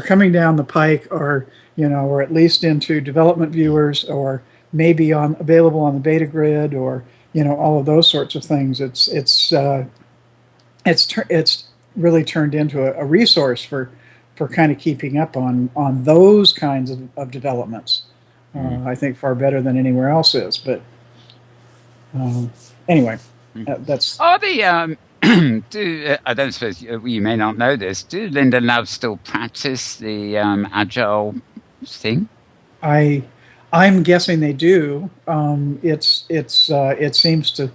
coming down the pike, or or at least into development viewers, or maybe available on the beta grid, or all of those sorts of things. It's really turned into a resource for kind of keeping up on those kinds of developments. I think far better than anywhere else is. But anyway, that's. Are the I don't suppose you may not know this. Do Linden Labs still practice the agile thing? I'm guessing they do. It seems to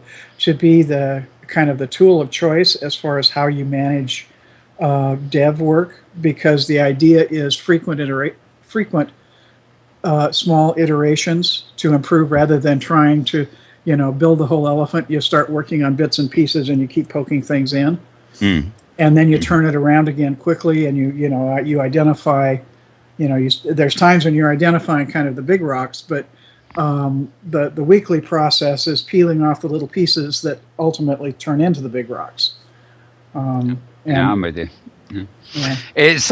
be the kind of the tool of choice as far as how you manage dev work, because the idea is frequent small iterations to improve rather than trying to, build the whole elephant. You start working on bits and pieces and you keep poking things in. And then you turn it around again quickly, and you identify, there's times when you're identifying kind of the big rocks, but the weekly process is peeling off the little pieces that ultimately turn into the big rocks. Yeah, I'm with you. Yeah. It's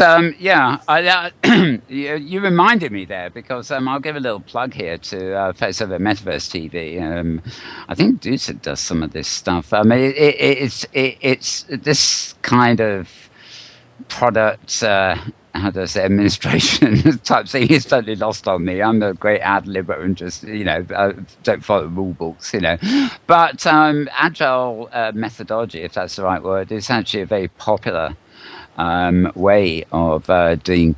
you reminded me there, because I'll give a little plug here to Face Over Metaverse TV. I think Dusa does some of this stuff. I mean, it's this kind of product. How do I say, administration type thing is totally lost on me. I'm a great ad libber and just, don't follow rule books, But agile methodology, if that's the right word, is actually a very popular way of doing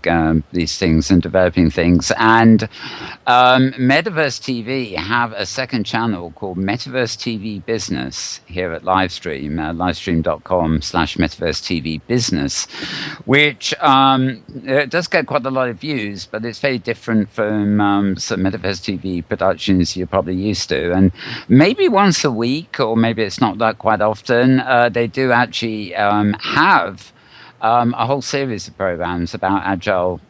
these things and developing things. And Metaverse TV have a second channel called Metaverse TV Business here at Livestream, livestream.com/Metaverse TV Business, which it does get quite a lot of views, but it's very different from some Metaverse TV productions you're probably used to. And maybe once a week, or maybe it's not that quite often, they do actually have a whole series of programs about agile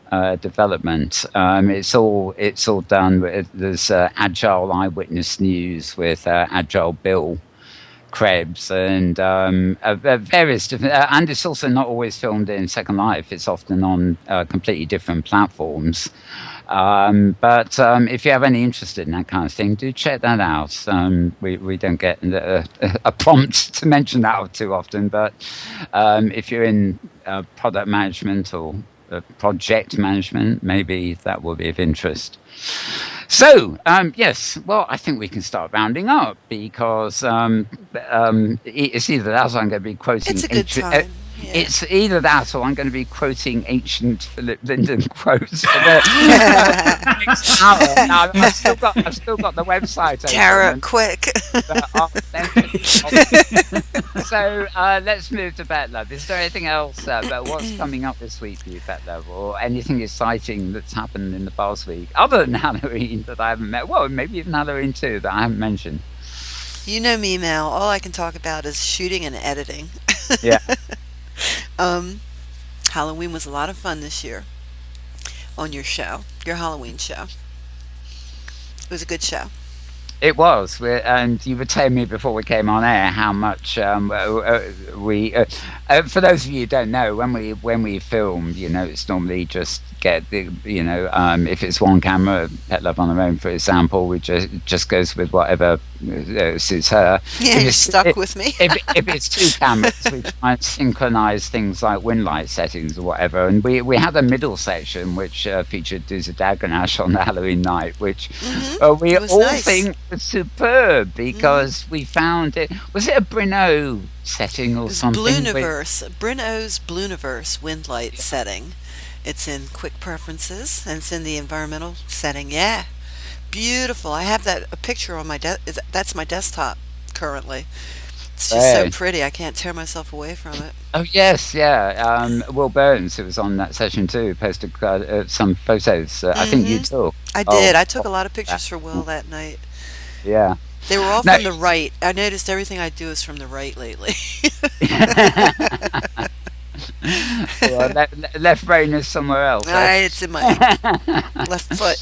development. It's all done. There's Agile Eyewitness News with Agile Bill Krebs and various different. And it's also not always filmed in Second Life. It's often on completely different platforms. But if you have any interest in that kind of thing, do check that out. We don't get a prompt to mention that too often, but if you're in product management or project management, maybe that will be of interest. So, yes, well, I think we can start rounding up, because it's either that or I'm going to be quoting... It's a good time. Yeah. It's either that or I'm going to be quoting ancient Philip Linden quotes for the next hour. Now, I've still got the website. Tara, quick. So let's move to Petlove. Is there anything else about what's coming up this week for you, Petlove, or anything exciting that's happened in the past week, other than Halloween that I haven't met? Well, maybe even Halloween too that I haven't mentioned. You know me, Mel. All I can talk about is shooting and editing. Yeah. Halloween was a lot of fun this year on your Halloween show. It was a good show. It was, and you were telling me before we came on air how much we. For those of you who don't know, when we film, it's normally just get the, if it's one camera, Petlove on her own, for example, we just goes with whatever suits her. Yeah, you're stuck with me. if it's two cameras, we try and synchronize things like wind light settings or whatever. And we had a middle section which featured Dusa Dagonash on the Halloween night, which we all nice. Think was superb, because we found it. Was it a Brno setting or something? Brno's Blueniverse wind light setting. It's in quick preferences, and it's in the environmental setting. Yeah, beautiful. I have a picture on my that's my desktop currently. It's just so pretty. I can't tear myself away from it. Oh yes, yeah. Will Burns, who was on that session too, posted some photos. I think you took. I did. I took a lot of pictures for Will that night. Yeah. They were all from the right. I noticed everything I do is from the right lately. Well, left brain is somewhere else. It's in my left foot.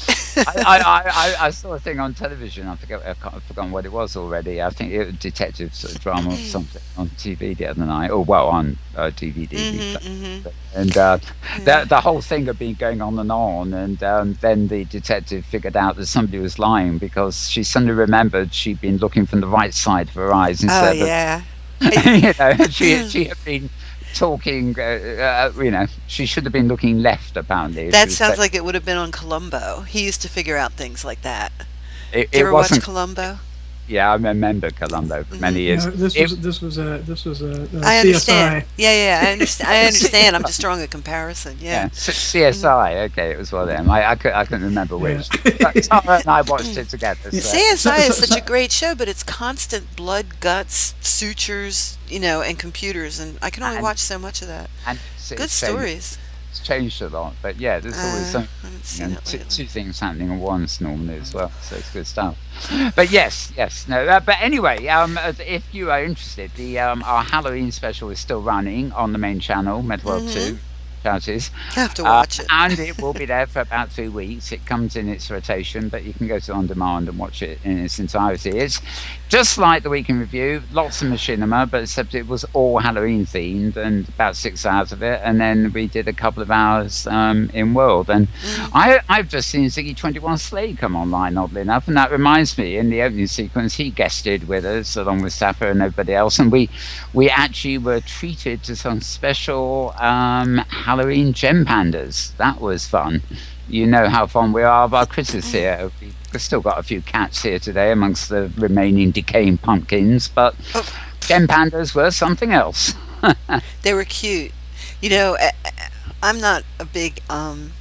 I saw a thing on television. I've forgotten what it was already. I think it was detective sort of drama or something on TV the other night, or on DVD. And the whole thing had been going on, and then the detective figured out that somebody was lying, because she suddenly remembered she'd been looking from the right side of her eyes instead of, she had been talking, she should have been looking left, apparently. That sounds like it would have been on Columbo. He used to figure out things like that. Did you ever watch Columbo? Yeah, I remember Columbo for many years. This was a I understand. CSI. Yeah, I understand. I'm just drawing a comparison. Yeah. CSI. Okay, it was one of them. I couldn't remember which. But Tara and I watched it together. So. CSI is such a great show, but it's constant blood, guts, sutures, and computers, and I can only watch so much of that. And good stories. it's changed a lot. But yeah, there's always I something, haven't seen and it two, lately. two things happening at once normally as well. So it's good stuff. But yes, no. But anyway, if you are interested, the our Halloween special is still running on the main channel, Medworld Mm-hmm. 2. Charges. Have to watch it. And it will be there for about 2 weeks. It comes in its rotation, but you can go to on demand and watch it in its entirety. It's just like the Week in Review, lots of machinima, but except it was all Halloween themed and about 6 hours of it. And then we did a couple of hours in World. And I've just seen Ziggy 21 Slade come online, oddly enough. And that reminds me, in the opening sequence, he guested with us along with Safa and everybody else. And we actually were treated to some special Halloween gem pandas. That was fun. You know how fond we are of our critters here. We've still got a few cats here today amongst the remaining decaying pumpkins, but Oh, gem pandas were something else. they were cute. I'm not a big, my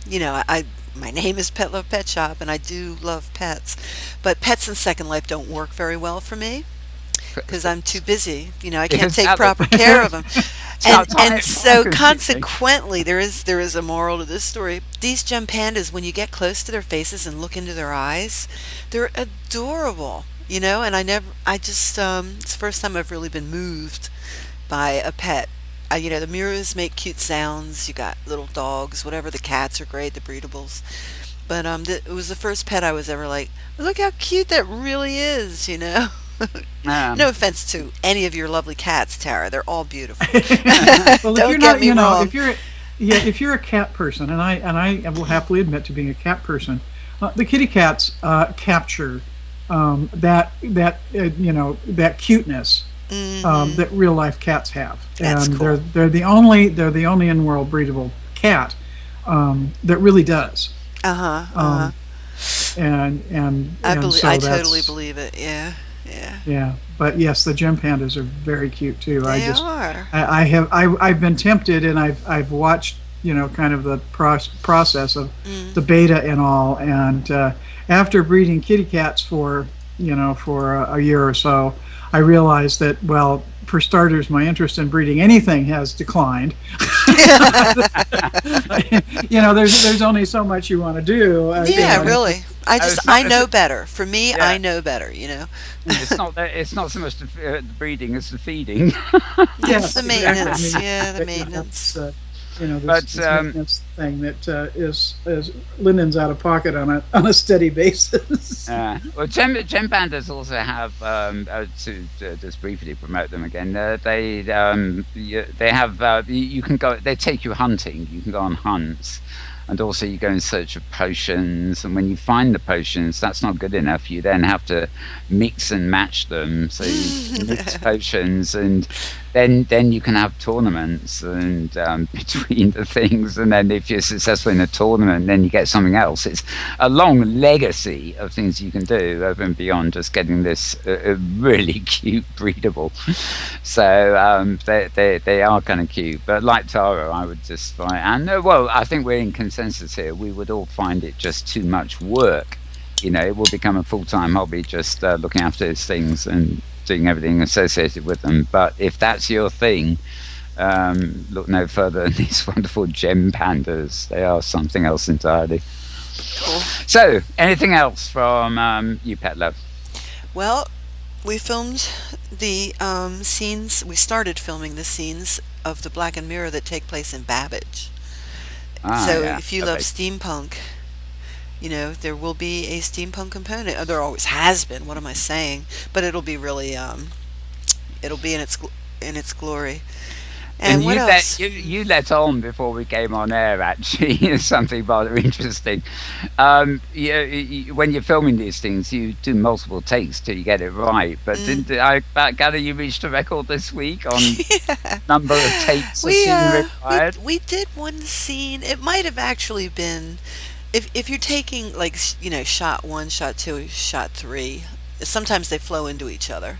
name is Petlove Pet Shop, and I do love pets, but pets in Second Life don't work very well for me because I'm too busy. I can't take proper care of them. And so consequently, there is a moral to this story. These gem pandas, when you get close to their faces and look into their eyes, they're adorable. And it's the first time I've really been moved by a pet. The mirrors make cute sounds. You got little dogs, whatever. The cats are great, the breedables. But it was the first pet I was ever like, look how cute that really is. No offense to any of your lovely cats, Tara. They're all beautiful. Well, Don't get me wrong. if you're a cat person, and I will happily admit to being a cat person, the kitty cats capture that cuteness that real life cats have, That's and cool. they're the only in-world breedable cat that really does. Uh-huh. Um, and I so totally believe it. Yeah. yeah. But yes, the gem pandas are very cute too. They are. I've been tempted, and I've watched kind of the process of the beta and all, and after breeding kitty cats for a year or so, I realized that, well, for starters, my interest in breeding anything has declined. There's only so much you want to do. Really. I know better. For me, Yeah. I know better. It's not so much the breeding as the feeding. It's the maintenance. Exactly. Yeah, the But, maintenance. This maintenance thing that is linens out of pocket on a steady basis. Well, gem pandas also have to just briefly promote them again. They have you can go. They take you hunting. You can go on hunts. And also you go in search of potions, and when you find the potions, that's not good enough. You then have to mix and match them. So you mix potions, and then you can have tournaments and between the things. And then if you're successful in a tournament, then you get something else. It's a long legacy of things you can do over and beyond just getting this really cute breedable. So they are kind of cute. But like Tara, I would just find, and well, I think we're in consensus here. We would all find it just too much work. It will become a full-time hobby just looking after these things and doing everything associated with them. But if that's your thing, look no further than these wonderful gem pandas. They are something else entirely. Cool. So, anything else from you, Petlove? Well, we filmed the scenes. We started filming the scenes of the Black and Mirror that take place in Babbage. So Yeah. if you love steampunk, there will be a steampunk component. There always has been. What am I saying? But it'll be really, it'll be in its glory. And what else? You let on before we came on air, actually, something rather interesting. When you're filming these things, you do multiple takes till you get it right. But didn't I gather you reached a record this week on number of takes a scene required? We did one scene. It might have actually been, if you're taking shot 1, shot 2, shot 3. Sometimes they flow into each other,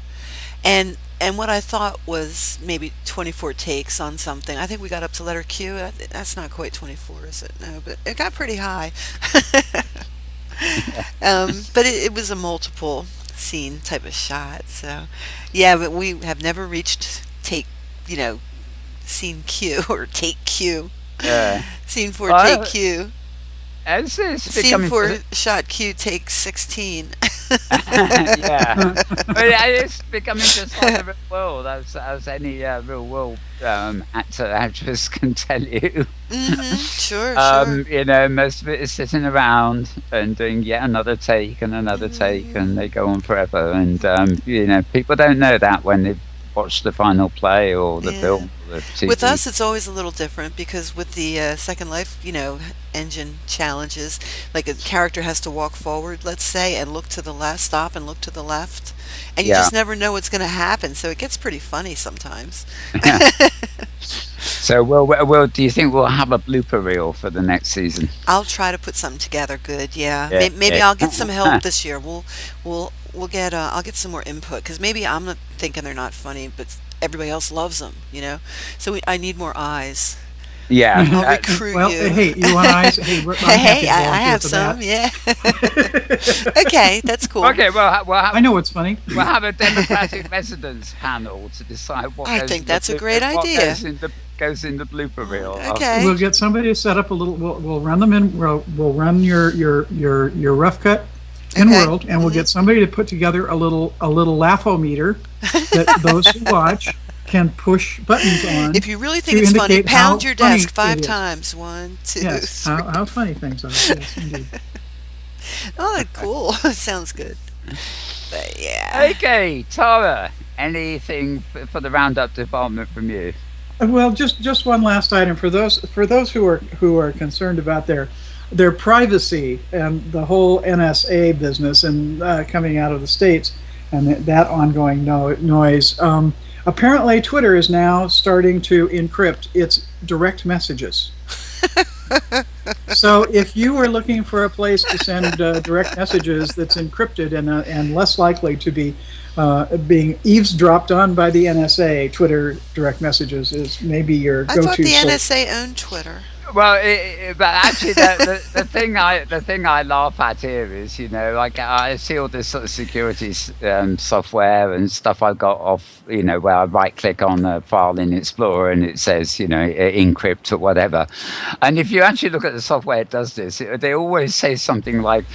and what I thought was maybe 24 takes on something. I think we got up to letter Q. That's not quite 24, is it? No, but it got pretty high. But it was a multiple scene type of shot. So, yeah, but we have never reached take, scene Q or take Q. Scene 4, Well, take Q. it's Scene becoming 4, shot Q, take 16. yeah, but it's becoming just like the real world, as any real world actor actress can tell you. Sure. You know, most of it is sitting around and doing yet another take and another take, and they go on forever. And you know, people don't know that when they watch the final play or the film. Or the TV. With us, it's always a little different because with the Second Life, you know, engine challenges, like a character has to walk forward, let's say, and look to the left, stop and look to the left, and you just never know what's going to happen. So it gets pretty funny sometimes. So, well, do you think we'll have a blooper reel for the next season? I'll try to put something together. Good, yeah. Maybe I'll get some help this year. We'll get. I'll get some more input because maybe I'm not thinking they're not funny, but everybody else loves them. You know, so I need more eyes. Yeah, I'll recruit well, you. Hey, you want eyes? Hey, I have some. Yeah. Okay, that's cool. Okay, well, I know what's funny. We'll have a democratic residence panel to decide what. I think that's a great idea. Goes in the blooper reel. Okay. We'll get somebody to set up a little. We'll run them in. We'll run your rough cut Inworld, and we'll get somebody to put together a little laugh-o-meter that those who watch can push buttons on. If you really think it's funny, pound your desk 5 times. 1, 2, yes, 3. how funny things are. Yes, indeed. Oh, cool. Sounds good. But yeah. Okay, Tara, anything for the roundup department from you? Well, just one last item for those who are concerned about their privacy and the whole NSA business and coming out of the States and that ongoing noise. Apparently, Twitter is now starting to encrypt its direct messages. So, if you were looking for a place to send direct messages that's encrypted and less likely to be being eavesdropped on by the NSA, Twitter direct messages is maybe your go-to. I thought the source. NSA owned Twitter. Well, but actually, the thing I laugh at here is, you know, like I see all this sort of security software and stuff I got off, you know, where I right click on a file in Explorer and it says, you know, encrypt or whatever. And if you actually look at the software it does this, they always say something like,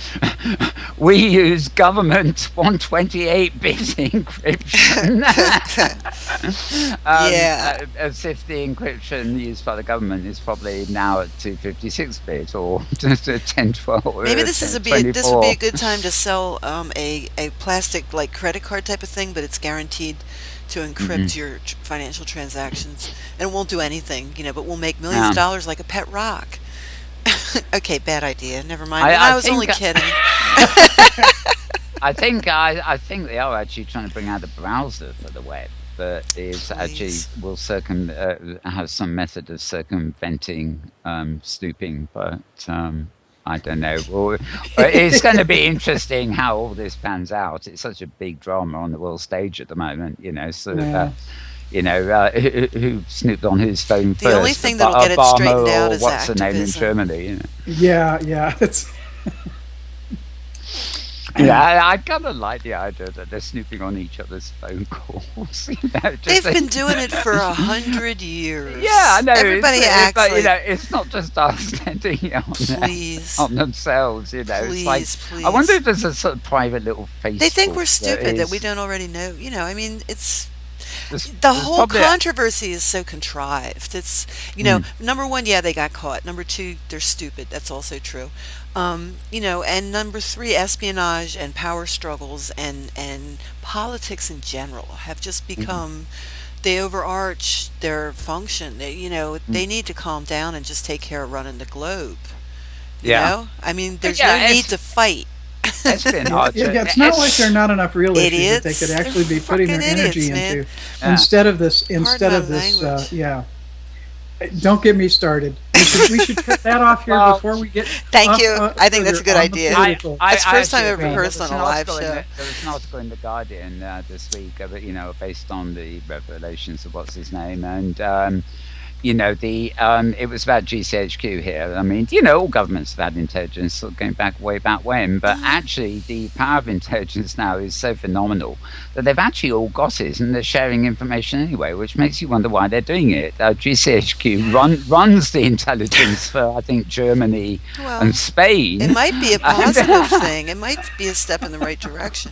we use government 128-bit encryption. As if the encryption used by the government is probably now at 256-bit or 1012. Maybe this would be a good time to sell a plastic like credit card type of thing, but it's guaranteed to encrypt your financial transactions, and it won't do anything, you know, but we'll make millions of dollars like a pet rock. Okay, bad idea. Never mind. I was only kidding. I think they are actually trying to bring out a browser for the web that is actually will have some method of circumventing snooping, but I don't know. Well, it's going to be interesting how all this pans out. It's such a big drama on the world stage at the moment, you know. So, who snooped on whose phone first? The only thing that'll get it straightened out is what's the name in activism. Germany? You know? Yeah, it's. Yeah, I kind of like the idea that they're snooping on each other's phone calls. You know, they've been doing it for 100 years. Yeah, I know. Everybody acts but, like... you know, it's not just us sending it on themselves, you know. Please. I wonder if there's a sort of private little Facebook. They think we're stupid, that we don't already know. You know, I mean, it's... The whole controversy is so contrived. It's, you know, number one, they got caught. Number two, they're stupid. That's also true. You know, and number three, espionage and power struggles and politics in general have just become, they overarch their function. You know, they need to calm down and just take care of running the globe. You know? I mean, there's no need to fight. It's not like there are not enough real issues that they could actually be putting their energy into instead of this. Don't get me started. We should cut that off here before we get. Thank you. I think that's a good idea. It's the first time I've ever heard this on a live show. There was an article in the Guardian this week, you know, based on the revelations of what's his name, and it was about GCHQ here. I mean, all governments have had intelligence sort of going back way back when, but actually the power of intelligence now is so phenomenal that they've actually all got it and they're sharing information anyway, which makes you wonder why they're doing it. GCHQ runs the intelligence for, I think, Germany and Spain. It might be a positive thing. It might be a step in the right direction.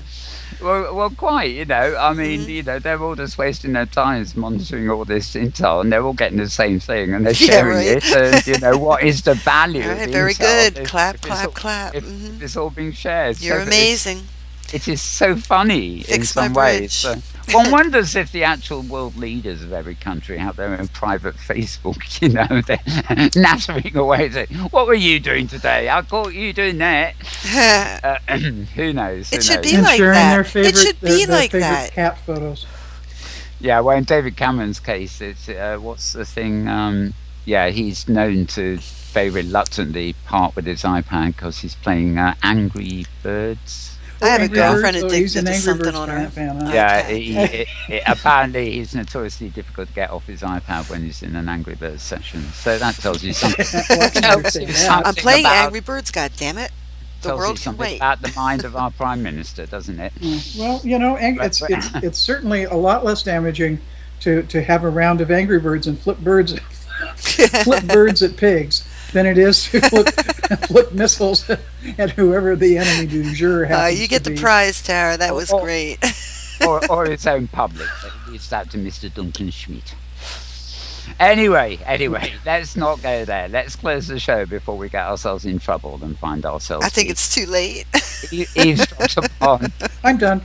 Well, quite, I mean, they're all just wasting their time monitoring all this intel, and they're all getting the same thing, and they're sharing it, and, what is the value of the very intel good. Clap, clap, clap. If it's all being shared. You're amazing. It is so funny in some ways. So one wonders if the actual world leaders of every country have their own private Facebook, they're nattering away saying, what were you doing today? I caught you doing that. Who knows? It should be like that. It should be like that. Cat photos. Yeah, well, in David Cameron's case, it's, what's the thing? He's known to very reluctantly part with his iPad because he's playing Angry Birds. I have a girlfriend addicted to something on her. Yeah, apparently he's notoriously difficult to get off his iPad when he's in an Angry Birds session. So that tells you something. I'm playing Angry Birds, goddammit. The world can wait. About the mind of our Prime Minister, doesn't it? Well, it's certainly a lot less damaging to have a round of Angry Birds and flip birds at pigs than it is to flip missiles at whoever the enemy du jour happens you get to the be. prize, Tara. That was great. or its own public. It's that to Mr. Duncan Schmidt. Anyway, let's not go there. Let's close the show before we get ourselves in trouble and find ourselves. I think it's too late. Eavesdropped upon. I'm done.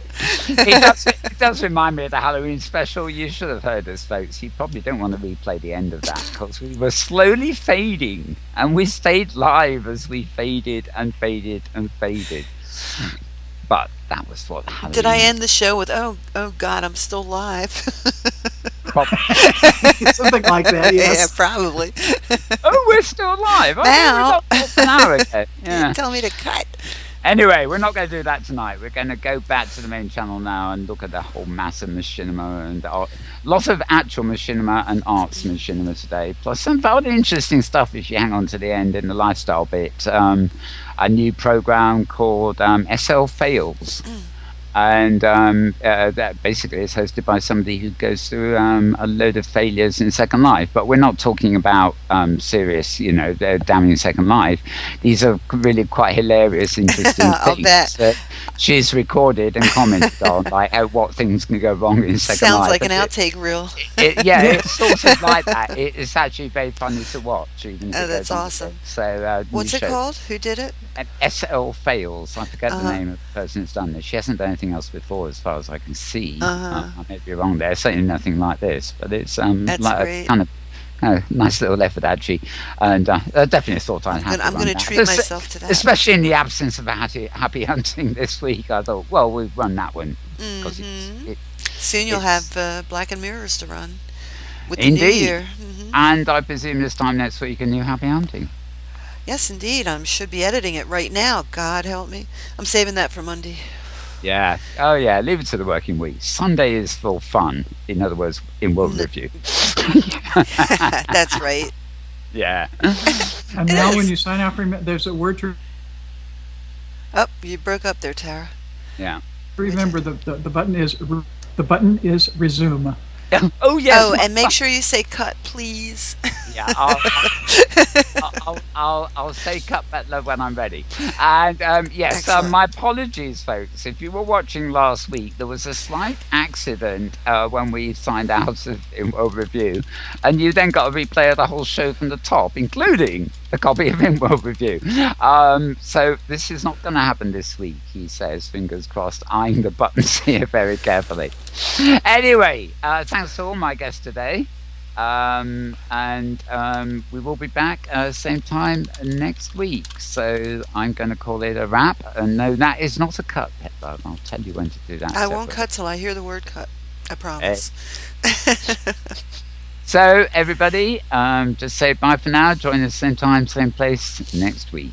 It does remind me of the Halloween special. You should have heard us, folks. You probably don't want to replay the end of that because we were slowly fading and we stayed live as we faded and faded and faded. But that was what Halloween. Did I end the show with, oh God, I'm still live? Something like that, yes. Yeah, probably. Oh, we're still live. Now. An hour ago. Yeah. You tell me to cut. Anyway, we're not going to do that tonight. We're going to go back to the main channel now and look at the whole mass of machinima and lots of actual machinima and arts machinima today. Plus some very interesting stuff if you hang on to the end in the lifestyle bit. A new program called SL Fails. And that basically is hosted by somebody who goes through a load of failures in Second Life. But we're not talking about serious, damning Second Life. These are really quite hilarious, interesting things that she's recorded and commented on, like what things can go wrong in Second Life. Sounds like an outtake reel. It's sort of like that. It's actually very funny to watch. Even if that's awesome. So what's it called? Who did it? SL Fails. I forget the name of the person who's done this. She hasn't done anything else before, as far as I can see. I may be wrong there. Certainly nothing like this, but it's that's like great. a kind of nice little effort actually, and definitely thought I'd have. I'm going to treat myself to that, especially in the absence of a happy hunting this week. I thought, well, we'll run that one because soon you'll have Black and Mirrors to run with the indeed. new year. And I presume this time next week a new Happy Hunting. Yes, indeed. I should be editing it right now. God help me. I'm saving that for Monday. Yeah. Oh, yeah. Leave it to the working week. Sunday is for fun. In other words, Inworld review. That's right. Yeah. And now when you sign out, there's a word to... Oh, you broke up there, Tara. Yeah. Remember, the button is resume. Oh, yes. Oh, and make sure you say cut, please. Yeah, I'll say cut Petlove when I'm ready. And yes, my apologies, folks. If you were watching last week, there was a slight accident when we signed out of Inworld Review, and you then got a replay of the whole show from the top, including a copy of Inworld Review. So this is not going to happen this week, he says, fingers crossed, eyeing the buttons here very carefully. Anyway, thanks to all my guests today. And we will be back same time next week. So I'm going to call it a wrap. And no, that is not a cut, Petlove. I'll tell you when to do that. I won't cut till I hear the word cut. I promise. So everybody, just say bye for now. Join us same time, same place next week.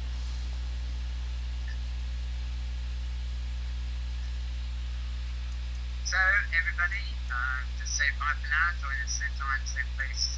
So everybody, just say bye for now. Join us same time, same place.